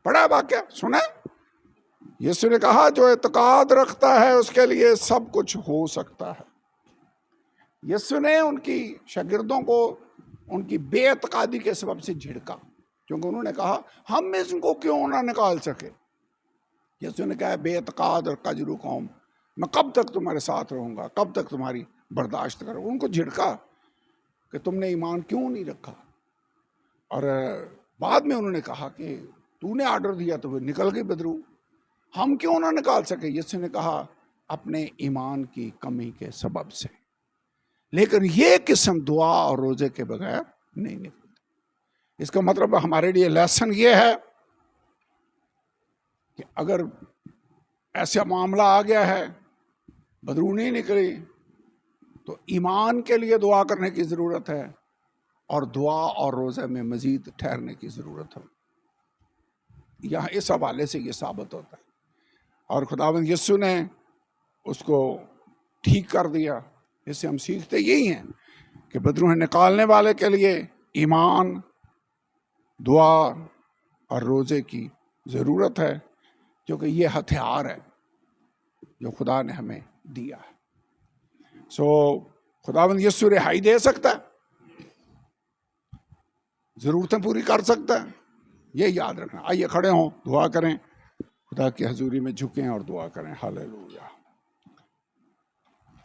S1: पढ़ा वाक्य, सुने? यीशु ने कहा जो एतकाद रखता है उसके लिए सब कुछ हो सकता है। यीशु ने उनकी शागिर्दों को उनकी बेअतकादी के सबब से झिड़का, क्योंकि उन्होंने कहा हम इसको क्यों ना निकाल सके। यीशु ने कहा बेअतकाद और कजरू कौम, मैं कब तक तुम्हारे साथ रहूंगा, कब तक तुम्हारी बर्दाश्त करूँ। उनको झिड़का कि तुमने ईमान क्यों नहीं रखा। और बाद में उन्होंने कहा कि तूने ऑर्डर दिया तो वो निकल गई बदरू, हम क्यों ना निकाल सके। यीशु ने कहा अपने ईमान की कमी के सबब से, लेकिन ये किस्म दुआ और रोजे के बगैर नहीं निकलती। इसका मतलब हमारे लिए लेसन ये है कि अगर ऐसा मामला आ गया है, बदरू नहीं निकली, तो ईमान के लिए दुआ करने की ज़रूरत है और दुआ और रोज़े में मज़ीद ठहरने की ज़रूरत है। यहाँ इस हवाले से ये साबित होता है। और खुदावंद यीशु ने उसको ठीक कर दिया। इससे हम सीखते यही हैं कि बदरूह निकालने वाले के लिए ईमान, दुआ और रोज़े की ज़रूरत है, क्योंकि ये हथियार है जो खुदा ने हमें दिया है। खुदावंद यीशु रिहाई दे सकता है, ज़रूरतें पूरी कर सकता है, ये याद रखना। आइए खड़े हों, दुआ करें, खुदा की हजूरी में झुकें और दुआ करें। हालेलुया।